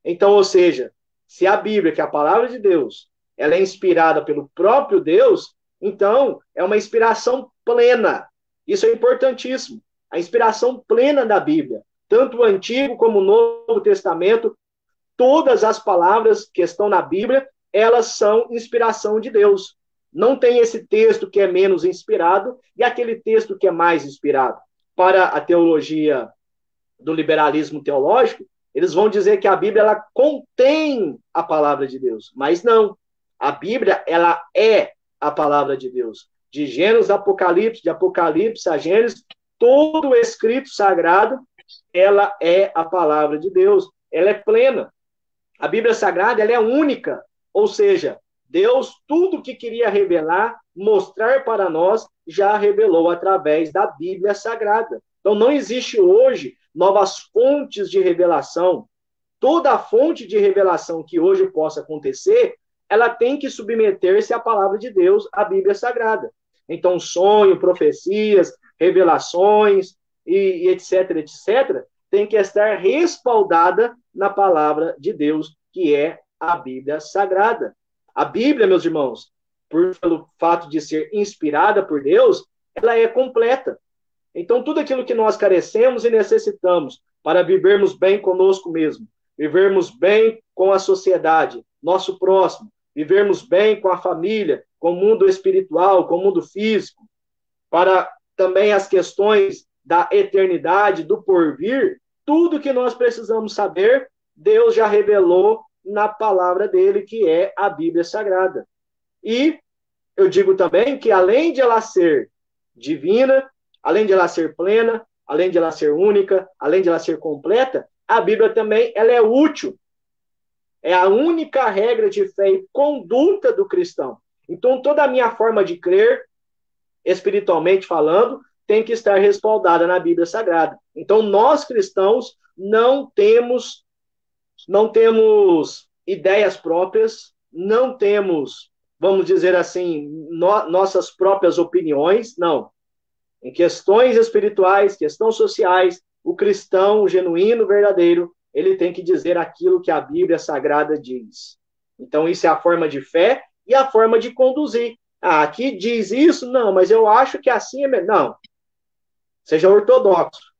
Então, ou seja, se a Bíblia, que é a palavra de Deus, ela é inspirada pelo próprio Deus, então é uma inspiração plena. Isso é importantíssimo. A inspiração plena da Bíblia. Tanto o Antigo como o Novo Testamento, todas as palavras que estão na Bíblia, elas são inspiração de Deus. Não tem esse texto que é menos inspirado e aquele texto que é mais inspirado. Para a teologia do liberalismo teológico, eles vão dizer que a Bíblia ela contém a palavra de Deus, mas não. A Bíblia ela é a palavra de Deus. De Gênesis a Apocalipse, de Apocalipse a Gênesis, todo o escrito sagrado, ela é a palavra de Deus. Ela é plena. A Bíblia Sagrada ela é única, ou seja, Deus, tudo que queria revelar, mostrar para nós, já revelou através da Bíblia Sagrada. Então, não existe hoje novas fontes de revelação. Toda a fonte de revelação que hoje possa acontecer, ela tem que submeter-se à palavra de Deus, à Bíblia Sagrada. Então, sonho, profecias, revelações, e etc, etc, tem que estar respaldada na palavra de Deus, que é a Bíblia Sagrada. A Bíblia, meus irmãos, pelo fato de ser inspirada por Deus, ela é completa. Então, tudo aquilo que nós carecemos e necessitamos para vivermos bem conosco mesmo, vivermos bem com a sociedade, nosso próximo, vivermos bem com a família, com o mundo espiritual, com o mundo físico, para também as questões da eternidade, do porvir, tudo que nós precisamos saber, Deus já revelou na palavra dele, que é a Bíblia Sagrada. E eu digo também que, além de ela ser divina, além de ela ser plena, além de ela ser única, além de ela ser completa, a Bíblia também ela é útil. É a única regra de fé e conduta do cristão. Então, toda a minha forma de crer, espiritualmente falando, tem que estar respaldada na Bíblia Sagrada. Então, nós cristãos não temos ideias próprias, não temos, vamos dizer assim, nossas próprias opiniões, não. Em questões espirituais, questões sociais, o cristão, o genuíno, verdadeiro, ele tem que dizer aquilo que a Bíblia Sagrada diz. Então, isso é a forma de fé e a forma de conduzir. Ah, aqui diz isso? Não, mas eu acho que assim é melhor. Não. Seja ortodoxo.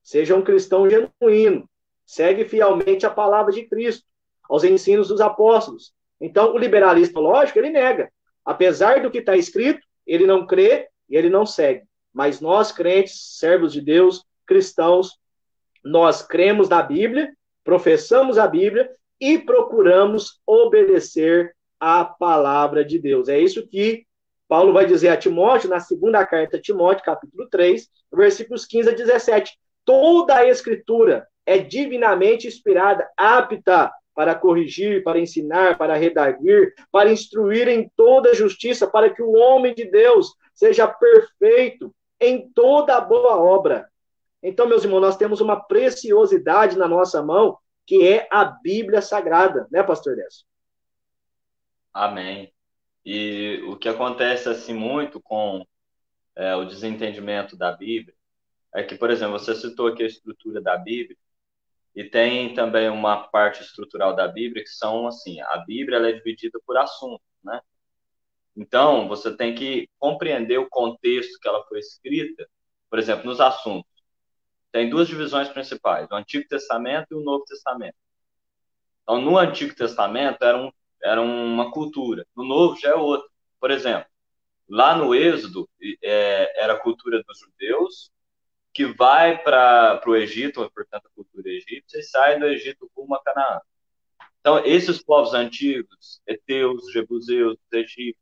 Seja um cristão genuíno. Segue fielmente a palavra de Cristo, aos ensinos dos apóstolos. Então, o liberalista, lógico, ele nega. Apesar do que está escrito, ele não crê e ele não segue. Mas nós, crentes, servos de Deus, cristãos, nós cremos na Bíblia, professamos a Bíblia e procuramos obedecer à palavra de Deus. É isso que Paulo vai dizer a Timóteo, na segunda carta a Timóteo, capítulo 3, versículos 15 a 17. Toda a Escritura é divinamente inspirada, apta para corrigir, para ensinar, para redarguir, para instruir em toda justiça, para que o homem de Deus seja perfeito em toda a boa obra. Então, meus irmãos, nós temos uma preciosidade na nossa mão, que é a Bíblia Sagrada, né, pastor Décio? Amém. E o que acontece assim muito com o desentendimento da Bíblia é que, por exemplo, você citou aqui a estrutura da Bíblia, e tem também uma parte estrutural da Bíblia que são assim, a Bíblia ela é dividida por assuntos, né? Então, você tem que compreender o contexto que ela foi escrita. Por exemplo, nos assuntos, tem duas divisões principais, o Antigo Testamento e o Novo Testamento. Então, no Antigo Testamento era uma cultura, no Novo já é outra. Por exemplo, lá no Êxodo era a cultura dos judeus, que vai para o Egito, portanto, a cultura egípcia, e sai do Egito rumo a Canaã. Então, esses povos antigos, heteus, jebuseus, egípcios,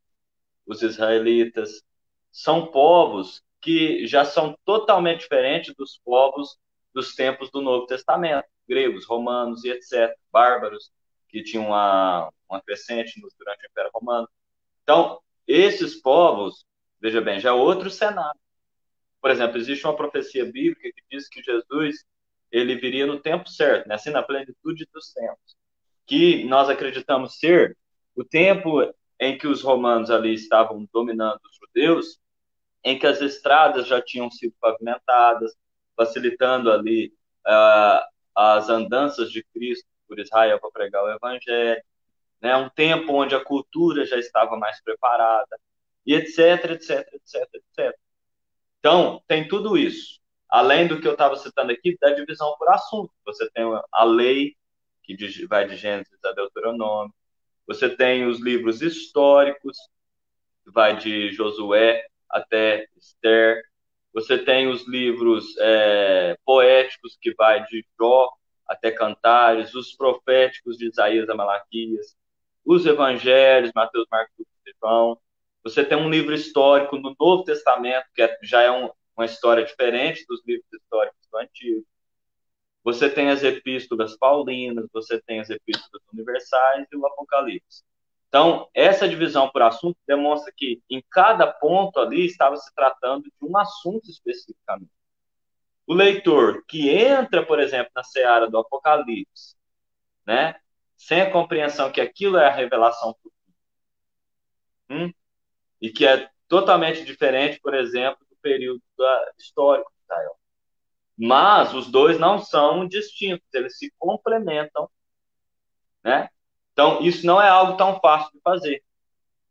os israelitas, são povos que já são totalmente diferentes dos povos dos tempos do Novo Testamento, gregos, romanos e etc., bárbaros, que tinham uma crescente durante o Império Romano. Então, esses povos, veja bem, já é outro cenário. Por exemplo, existe uma profecia bíblica que diz que Jesus ele viria no tempo certo, né? Assim, na plenitude dos tempos, que nós acreditamos ser o tempo em que os romanos ali estavam dominando os judeus, em que as estradas já tinham sido pavimentadas, facilitando ali as andanças de Cristo por Israel para pregar o evangelho, né? Um tempo onde a cultura já estava mais preparada, e etc, etc, etc, etc. Então, tem tudo isso. Além do que eu estava citando aqui, da divisão por assunto. Você tem a lei, que vai de Gênesis a Deuteronômio. Você tem os livros históricos, que vai de Josué até Esther. Você tem os livros poéticos, que vai de Jó até Cantares. Os proféticos, de Isaías a Malaquias. Os evangelhos, Mateus, Marcos, Lucas e João. Você tem um livro histórico no Novo Testamento, que já é uma história diferente dos livros históricos do Antigo. Você tem as epístolas paulinas, você tem as epístolas universais e o Apocalipse. Então, essa divisão por assunto demonstra que em cada ponto ali estava se tratando de um assunto especificamente. O leitor que entra, por exemplo, na seara do Apocalipse, né, sem a compreensão que aquilo é a revelação e que é totalmente diferente, por exemplo, do período histórico de Israel. Mas os dois não são distintos, eles se complementam, né? Então, isso não é algo tão fácil de fazer.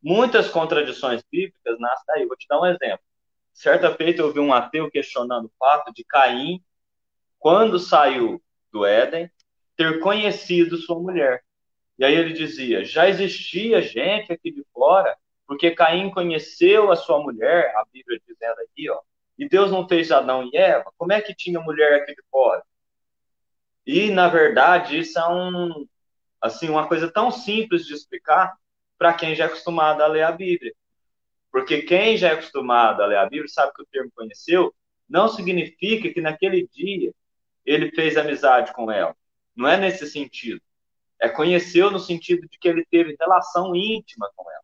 Muitas contradições bíblicas nascem daí. Vou te dar um exemplo. Certa feita eu vi um ateu questionando o fato de Caim, quando saiu do Éden, ter conhecido sua mulher. E aí ele dizia, já existia gente aqui de fora, porque Caim conheceu a sua mulher, a Bíblia dizendo aqui, ó, e Deus não fez Adão e Eva, como é que tinha mulher aqui de fora? E, na verdade, isso é assim, uma coisa tão simples de explicar para quem já é acostumado a ler a Bíblia. Porque quem já é acostumado a ler a Bíblia sabe que o termo conheceu não significa que naquele dia ele fez amizade com ela. Não é nesse sentido. É conheceu no sentido de que ele teve relação íntima com ela.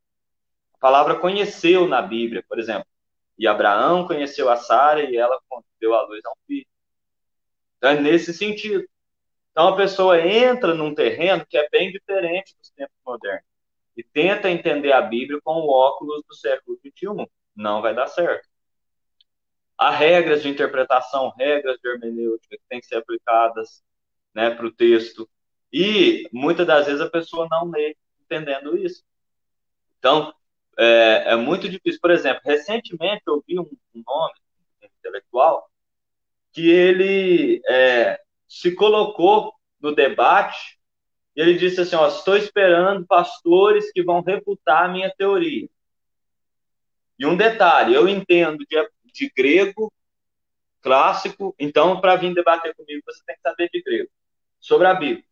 A palavra conheceu na Bíblia, por exemplo. E Abraão conheceu a Sara e ela deu à luz a um filho. Então é nesse sentido. Então a pessoa entra num terreno que é bem diferente dos tempos modernos e tenta entender a Bíblia com o óculos do século XXI. Não vai dar certo. Há regras de interpretação, regras de hermenêutica que têm que ser aplicadas, né, para o texto. E muitas das vezes a pessoa não lê entendendo isso. Então, é muito difícil. Por exemplo, recentemente eu vi um nome um intelectual que ele se colocou no debate e ele disse assim, ó, estou esperando pastores que vão refutar a minha teoria. E um detalhe, eu entendo de grego clássico, então para vir debater comigo você tem que saber de grego, sobre a Bíblia.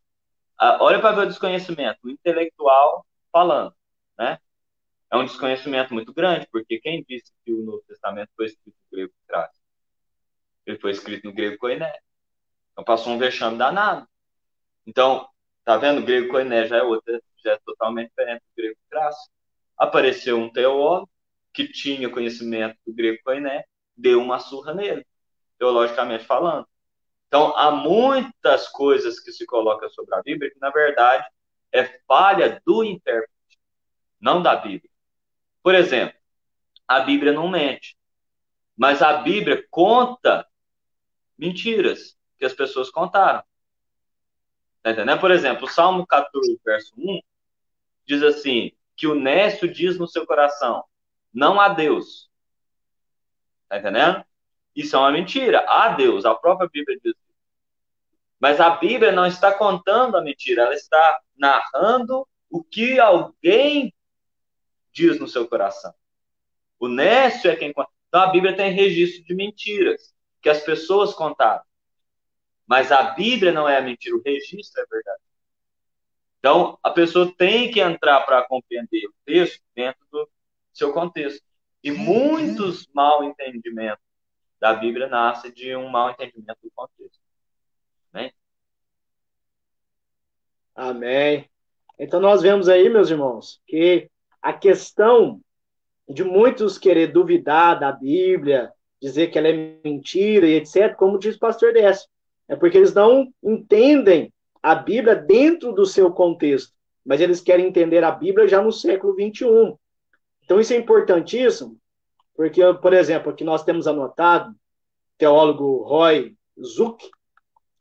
Olha para ver o desconhecimento, o intelectual falando, né? É um desconhecimento muito grande, porque quem disse que o Novo Testamento foi escrito no grego clássico? Ele foi escrito no grego koiné. Então passou um vexame danado. Então, tá vendo? O grego koiné já é totalmente diferente do grego clássico. Apareceu um teólogo que tinha conhecimento do grego koiné, deu uma surra nele, teologicamente falando. Então, há muitas coisas que se colocam sobre a Bíblia que, na verdade, é falha do intérprete, não da Bíblia. Por exemplo, a Bíblia não mente, mas a Bíblia conta mentiras que as pessoas contaram. Tá entendendo? Por exemplo, o Salmo 14, verso 1, diz assim, que o nécio diz no seu coração, não há Deus. Tá entendendo? Isso é uma mentira. Há Deus, a própria Bíblia diz. Mas a Bíblia não está contando a mentira, ela está narrando o que alguém diz no seu coração. O nécio é quem conta. Então a Bíblia tem registro de mentiras que as pessoas contaram. Mas a Bíblia não é a mentira, o registro é verdade. Então a pessoa tem que entrar para compreender o texto dentro do seu contexto. E muitos mal entendimentos da Bíblia nascem de um mal entendimento do contexto. Né? Amém. Então nós vemos aí, meus irmãos, que a questão de muitos querer duvidar da Bíblia, dizer que ela é mentira e etc., como diz o pastor Décio, é porque eles não entendem a Bíblia dentro do seu contexto, mas eles querem entender a Bíblia já no século XXI. Então isso é importantíssimo, porque, por exemplo, aqui nós temos anotado, o teólogo Roy Zuck,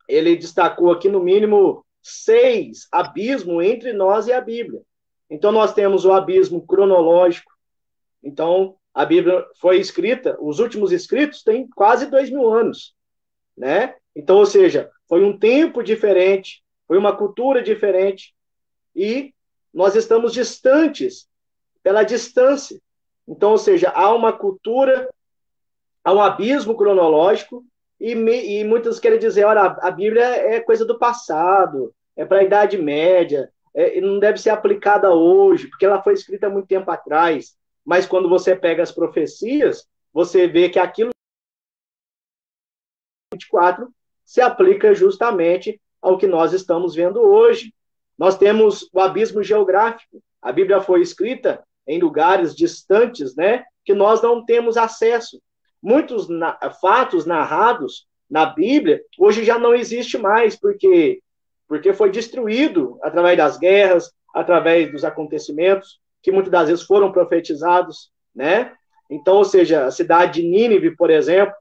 ele destacou aqui no mínimo 6 abismos entre nós e a Bíblia. Então nós temos o abismo cronológico. Então a Bíblia foi escrita, os últimos escritos têm quase 2000 anos, né? Então, ou seja, foi um tempo diferente, foi uma cultura diferente e nós estamos distantes pela distância. Então, ou seja, há uma cultura, há um abismo cronológico e muitos querem dizer, olha, a Bíblia é coisa do passado, é para a Idade Média, não deve ser aplicada hoje, porque ela foi escrita há muito tempo atrás. Mas quando você pega as profecias, você vê que aquilo 24 se aplica justamente ao que nós estamos vendo hoje. Nós temos o abismo geográfico. A Bíblia foi escrita em lugares distantes, né, que nós não temos acesso. Muitos fatos narrados na Bíblia hoje já não existe mais, porque foi destruído através das guerras, através dos acontecimentos que muitas das vezes foram profetizados, né? Então, ou seja, a cidade de Nínive, por exemplo,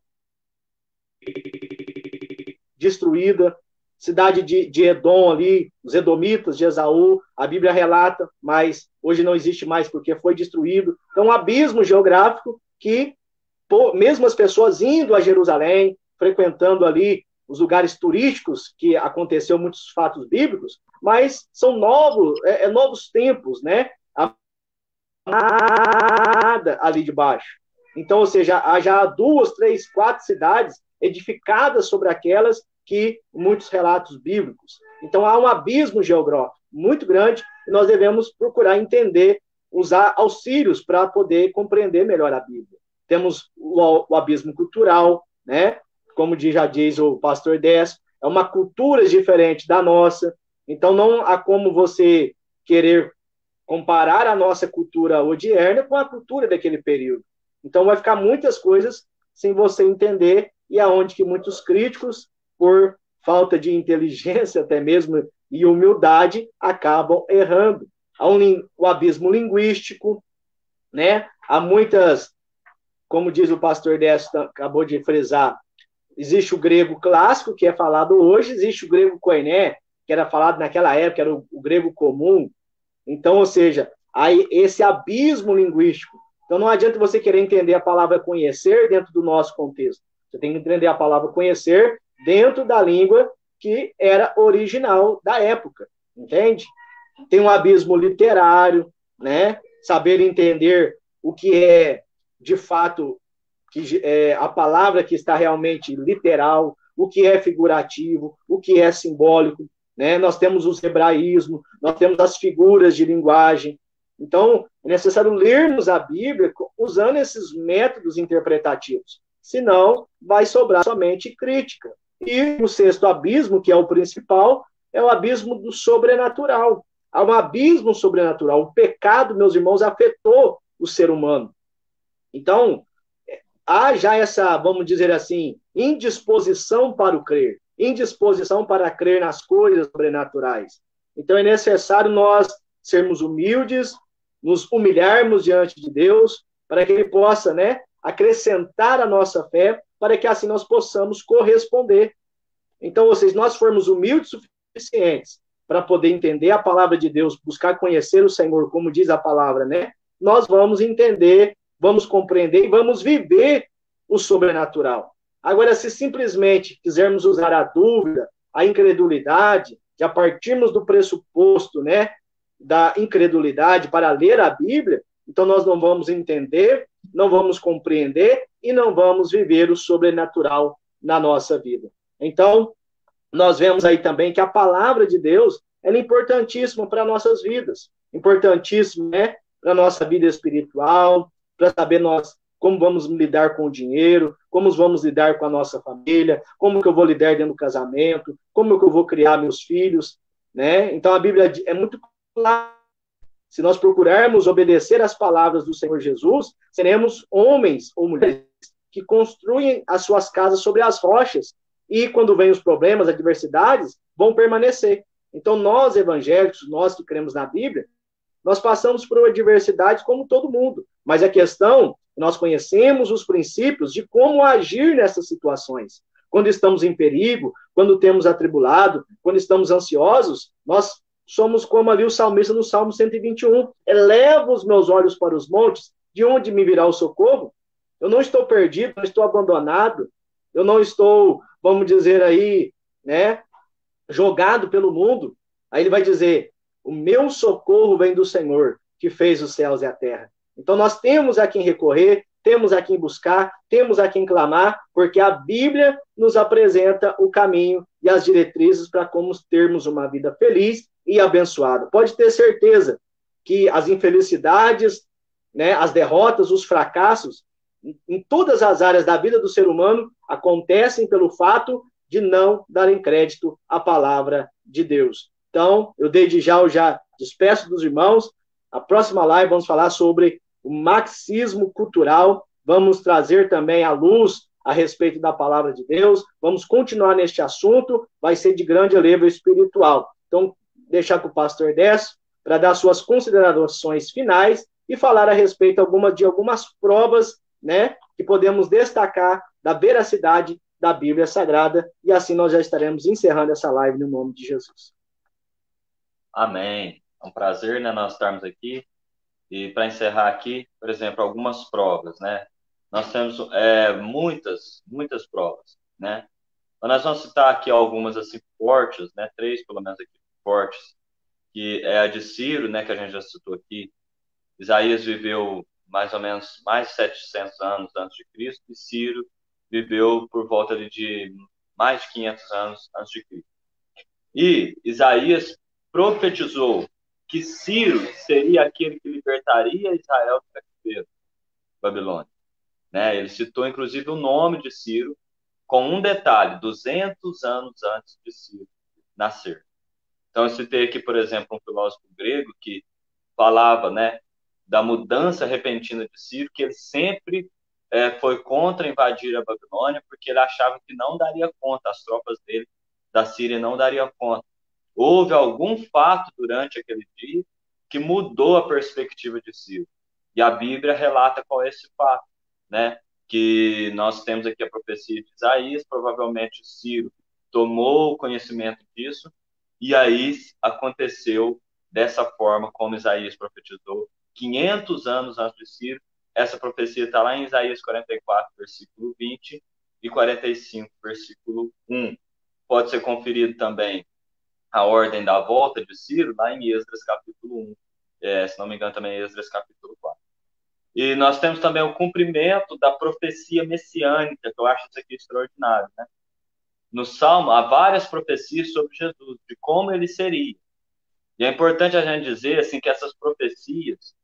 destruída, cidade de Edom ali, os edomitas de Esaú, a Bíblia relata, mas hoje não existe mais porque foi destruído. Então, um abismo geográfico que, mesmo as pessoas indo a Jerusalém, frequentando ali os lugares turísticos, que aconteceu muitos fatos bíblicos, mas são novos tempos, né? Ali de baixo. Então, ou seja, há já 2, 3, 4 cidades edificadas sobre aquelas que muitos relatos bíblicos. Então, há um abismo geográfico muito grande e nós devemos procurar entender, usar auxílios para poder compreender melhor a Bíblia. Temos o abismo cultural, né? Como já diz o pastor Décio, é uma cultura diferente da nossa, então não há como você querer comparar a nossa cultura odierna com a cultura daquele período. Então vai ficar muitas coisas sem você entender, e aonde que muitos críticos, por falta de inteligência até mesmo e humildade, acabam errando. Há o abismo linguístico, né? Há muitas, como diz o pastor Décio, acabou de frisar, existe o grego clássico, que é falado hoje, existe o grego koiné, que era falado naquela época, era o grego comum. Então, ou seja, há esse abismo linguístico. Então, não adianta você querer entender a palavra conhecer dentro do nosso contexto. Você tem que entender a palavra conhecer dentro da língua que era original da época, entende? Tem um abismo literário, né? Saber entender o que é, de fato, a palavra que está realmente literal, o que é figurativo, o que é simbólico, né? Nós temos os hebraísmos, nós temos as figuras de linguagem. Então, é necessário lermos a Bíblia usando esses métodos interpretativos, senão vai sobrar somente crítica. E o sexto abismo, que é o principal, é o abismo do sobrenatural. Há um abismo sobrenatural. O pecado, meus irmãos, afetou o ser humano. Então, há já essa, vamos dizer assim, indisposição para o crer, indisposição para crer nas coisas sobrenaturais. Então, é necessário nós sermos humildes, nos humilharmos diante de Deus, para que Ele possa, né, acrescentar a nossa fé, para que assim nós possamos corresponder. Então, ou seja, nós formos humildes o suficientes para poder entender a palavra de Deus, buscar conhecer o Senhor, como diz a palavra, né? Nós vamos entender, vamos compreender e vamos viver o sobrenatural. Agora, se simplesmente quisermos usar a dúvida, a incredulidade, já partirmos do pressuposto, né, da incredulidade para ler a Bíblia, então nós não vamos entender, não vamos compreender e não vamos viver o sobrenatural na nossa vida. Então, nós vemos aí também que a palavra de Deus ela é importantíssima para nossas vidas, importantíssima, né, para a nossa vida espiritual, para saber nós como vamos lidar com o dinheiro, como vamos lidar com a nossa família, como que eu vou lidar dentro do casamento, como que eu vou criar meus filhos, né? Então a Bíblia é muito clara. Se nós procurarmos obedecer às palavras do Senhor Jesus, seremos homens ou mulheres que construem as suas casas sobre as rochas e quando vêm os problemas, adversidades, vão permanecer. Então nós evangélicos, nós que cremos na Bíblia, nós passamos por adversidades como todo mundo, mas a questão, nós conhecemos os princípios de como agir nessas situações. Quando estamos em perigo, quando temos atribulado, quando estamos ansiosos, nós somos como ali o salmista no Salmo 121. Elevo os meus olhos para os montes, de onde me virá o socorro? Eu não estou perdido, não estou abandonado, eu não estou, vamos dizer aí, né, jogado pelo mundo. Aí ele vai dizer, o meu socorro vem do Senhor, que fez os céus e a terra. Então nós temos a quem recorrer, temos a quem buscar, temos a quem clamar, porque a Bíblia nos apresenta o caminho e as diretrizes para como termos uma vida feliz e abençoada. Pode ter certeza que as infelicidades, né, as derrotas, os fracassos, em todas as áreas da vida do ser humano, acontecem pelo fato de não darem crédito à palavra de Deus. Então, eu desde já despeço dos irmãos. A próxima live vamos falar sobre o marxismo cultural, vamos trazer também à luz a respeito da palavra de Deus, vamos continuar neste assunto, vai ser de grande relevo espiritual. Então, deixar com o pastor Décio para dar suas considerações finais e falar a respeito de algumas provas, né, que podemos destacar da veracidade da Bíblia Sagrada, e assim nós já estaremos encerrando essa live no nome de Jesus. Amém. É um prazer, né, nós estarmos aqui. E para encerrar aqui, por exemplo, algumas provas, né? Nós temos muitas provas, né? Então, nós vamos citar aqui algumas assim fortes, né? 3 pelo menos aqui fortes, que é a de Ciro, né? Que a gente já citou aqui. Isaías viveu mais ou menos mais de 700 anos antes de Cristo e Ciro viveu por volta de mais de 500 anos antes de Cristo. E Isaías profetizou que Ciro seria aquele que libertaria Israel do cativeiro babilônico, né? Ele citou inclusive o nome de Ciro com um detalhe: 200 anos antes de Ciro nascer. Então eu citei aqui, por exemplo, um filósofo grego que falava, né, da mudança repentina de Ciro, que ele sempre foi contra invadir a Babilônia, porque ele achava que não daria conta, as tropas dele da Síria não dariam conta. Houve algum fato durante aquele dia que mudou a perspectiva de Ciro. E a Bíblia relata qual é esse fato, né? Que nós temos aqui a profecia de Isaías, provavelmente Ciro tomou conhecimento disso, e aí aconteceu dessa forma como Isaías profetizou, 500 anos antes de Ciro. Essa profecia está lá em Isaías 44, versículo 20, e 45, versículo 1. Pode ser conferido também a ordem da volta de Ciro, lá em Esdras capítulo 1. Se não me engano, também é Esdras capítulo 4. E nós temos também o cumprimento da profecia messiânica, que eu acho isso aqui extraordinário, né? No Salmo, há várias profecias sobre Jesus, de como ele seria. E é importante a gente dizer assim, que essas profecias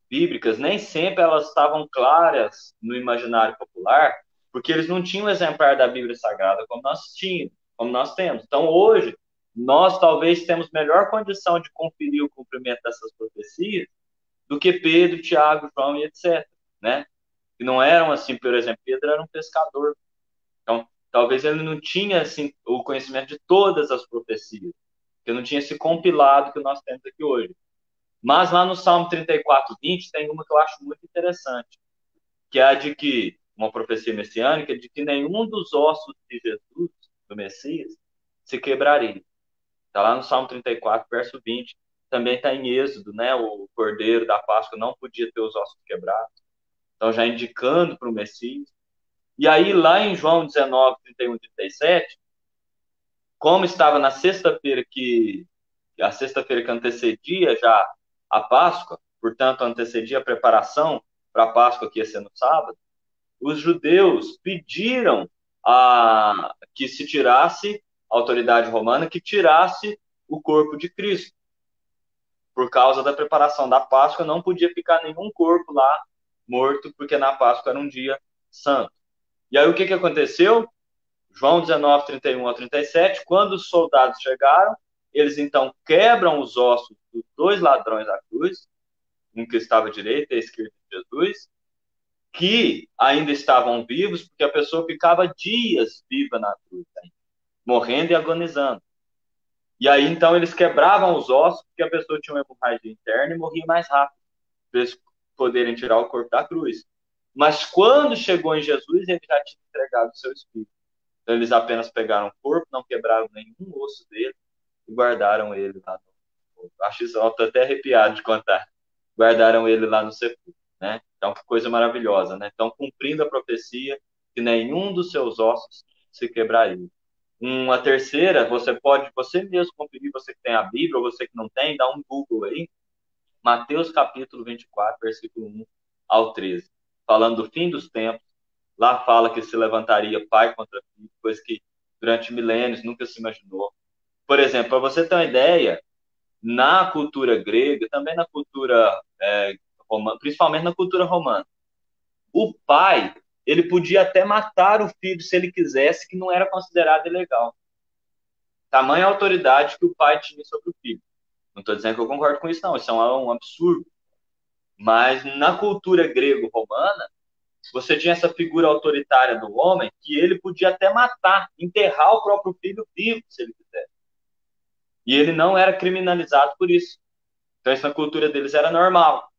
bíblicas, nem sempre elas estavam claras no imaginário popular, porque eles não tinham um exemplar da Bíblia Sagrada como nós tínhamos, como nós temos. Então, hoje, nós talvez temos melhor condição de conferir o cumprimento dessas profecias do que Pedro, Tiago, João e etc., né? Que não eram assim, por exemplo, Pedro era um pescador. Então, talvez ele não tinha assim o conhecimento de todas as profecias, que não tinha esse compilado que nós temos aqui hoje. Mas lá no Salmo 34, 20, tem uma que eu acho muito interessante, que é a de que, uma profecia messiânica, de que nenhum dos ossos de Jesus, do Messias, se quebraria. Está lá no Salmo 34, verso 20. Também está em Êxodo, né? O cordeiro da Páscoa não podia ter os ossos quebrados. Então, já indicando para o Messias. E aí, lá em João 19, 31, 37, como estava na sexta-feira a sexta-feira que antecedia já a Páscoa, portanto, antecedia a preparação para a Páscoa que ia ser no sábado, os judeus pediram que se tirasse, a autoridade romana, que tirasse o corpo de Cristo. Por causa da preparação da Páscoa, não podia ficar nenhum corpo lá morto, porque na Páscoa era um dia santo. E aí o que aconteceu? João 19, 31 a 37, quando os soldados chegaram, eles então quebram os ossos dos 2 ladrões da cruz, um que estava à direita e à esquerda de Jesus, que ainda estavam vivos, porque a pessoa ficava dias viva na cruz, morrendo e agonizando. E aí então eles quebravam os ossos, porque a pessoa tinha uma hemorragia interna e morria mais rápido, para eles poderem tirar o corpo da cruz. Mas quando chegou em Jesus, ele já tinha entregado o seu espírito. Então eles apenas pegaram o corpo, não quebraram nenhum osso dele e guardaram ele lá no... Acho isso, eu tô até arrepiado de contar. Guardaram ele lá no sepulcro, né? Então, que coisa maravilhosa, né? Então, cumprindo a profecia, que nenhum dos seus ossos se quebraria. Uma terceira, você mesmo conferir, você que tem a Bíblia, ou você que não tem, dá um Google aí, Mateus capítulo 24, versículo 1 ao 13, falando do fim dos tempos. Lá fala que se levantaria pai contra filho, coisa que durante milênios nunca se imaginou. Por exemplo, para você ter uma ideia, na cultura grega, também na cultura romana, principalmente na cultura romana, o pai, ele podia até matar o filho se ele quisesse, que não era considerado ilegal. Tamanha autoridade que o pai tinha sobre o filho. Não estou dizendo que eu concordo com isso, não. Isso é um absurdo. Mas na cultura grego-romana, você tinha essa figura autoritária do homem que ele podia até matar, enterrar o próprio filho vivo, se ele quisesse. E ele não era criminalizado por isso. Então, isso na cultura deles era normal.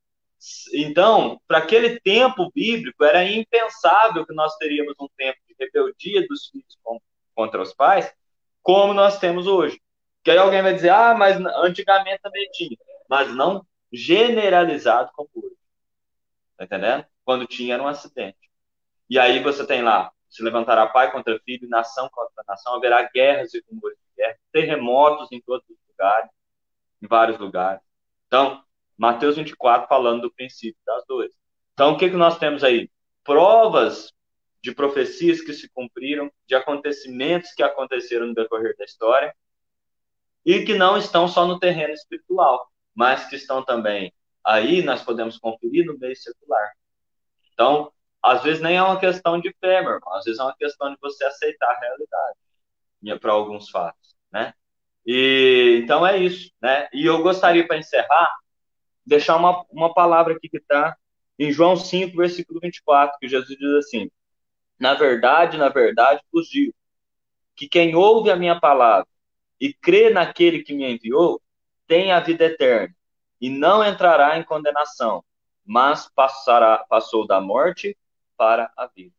Então, para aquele tempo bíblico, era impensável que nós teríamos um tempo de rebeldia dos filhos contra os pais, como nós temos hoje. Que aí alguém vai dizer, mas antigamente também tinha, mas não generalizado como hoje. Tá entendendo? Quando tinha, era um acidente. E aí você tem lá, se levantará pai contra filho, nação contra nação, haverá guerras e rumores de guerra, terremotos em todos os lugares, em vários lugares. Então, Mateus 24 falando do princípio das dores. Então, o que nós temos aí? Provas de profecias que se cumpriram, de acontecimentos que aconteceram no decorrer da história, e que não estão só no terreno espiritual, mas que estão também aí, nós podemos conferir no meio secular. Então, às vezes nem é uma questão de fé, meu irmão, às vezes é uma questão de você aceitar a realidade para alguns fatos, né? E então é isso, né? E eu gostaria, para encerrar, deixar uma palavra aqui que está em João 5, versículo 24, que Jesus diz assim: na verdade, vos digo que quem ouve a minha palavra e crê naquele que me enviou tem a vida eterna e não entrará em condenação, mas passou da morte para a vida.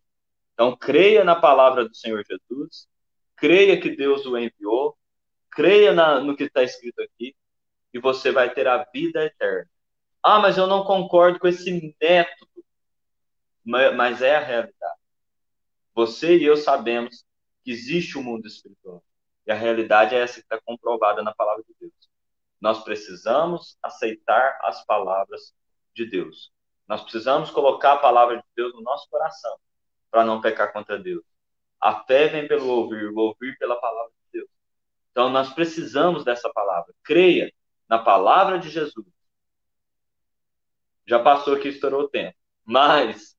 Então, creia na palavra do Senhor Jesus, creia que Deus o enviou, creia no que está escrito aqui, e você vai ter a vida eterna. Mas eu não concordo com esse método, mas é a realidade. Você e eu sabemos que existe um mundo espiritual, e a realidade é essa que está comprovada na palavra de Deus. Nós precisamos aceitar as palavras de Deus. Nós precisamos colocar a palavra de Deus no nosso coração, para não pecar contra Deus. A fé vem pelo ouvir, o ouvir pela palavra de Deus. Então, nós precisamos dessa palavra. Creia na palavra de Jesus. Já passou aqui, estourou o tempo. Mas,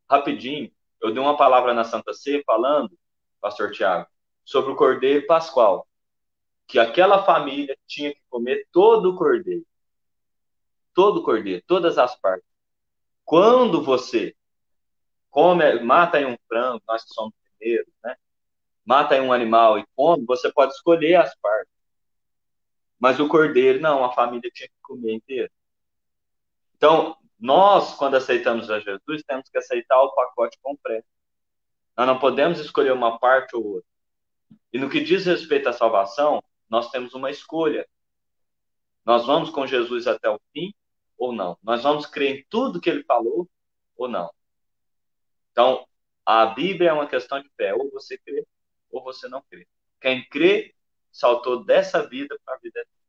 rapidinho, eu dei uma palavra na Santa Ceia falando, pastor Tiago, sobre o Cordeiro Pascual. Que aquela família tinha que comer todo o cordeiro. Todo o cordeiro, todas as partes. Quando você mata aí um frango, nós que somos primeiros, né? Mata aí um animal e come, você pode escolher as partes. Mas o cordeiro, não, a família tinha que comer inteiro. Então, nós, quando aceitamos a Jesus, temos que aceitar o pacote completo. Nós não podemos escolher uma parte ou outra. E no que diz respeito à salvação, nós temos uma escolha. Nós vamos com Jesus até o fim ou não? Nós vamos crer em tudo que ele falou ou não? Então, a Bíblia é uma questão de fé. Ou você crê, ou você não crê. Quem crê, saltou dessa vida para a vida eterna.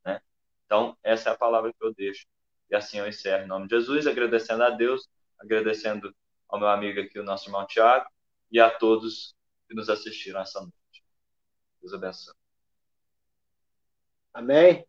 Né? Então, essa é a palavra que eu deixo. E assim eu encerro em nome de Jesus, agradecendo a Deus, agradecendo ao meu amigo aqui, o nosso irmão Tiago, e a todos que nos assistiram essa noite. Deus abençoe. Amém.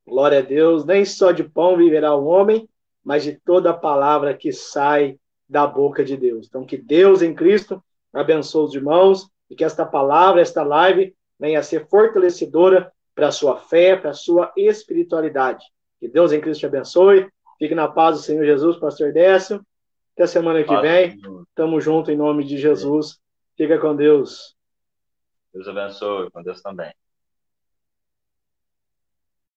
Glória a Deus. Nem só de pão viverá o homem, mas de toda a palavra que sai da boca de Deus. Então, que Deus em Cristo abençoe os irmãos e que esta palavra, esta live, venha a ser fortalecedora para a sua fé, para a sua espiritualidade. Que Deus em Cristo te abençoe. Fique na paz do Senhor Jesus, pastor Décio. Até semana que vem. Tamo junto em nome de Jesus. Fica com Deus. Deus abençoe. Com Deus também.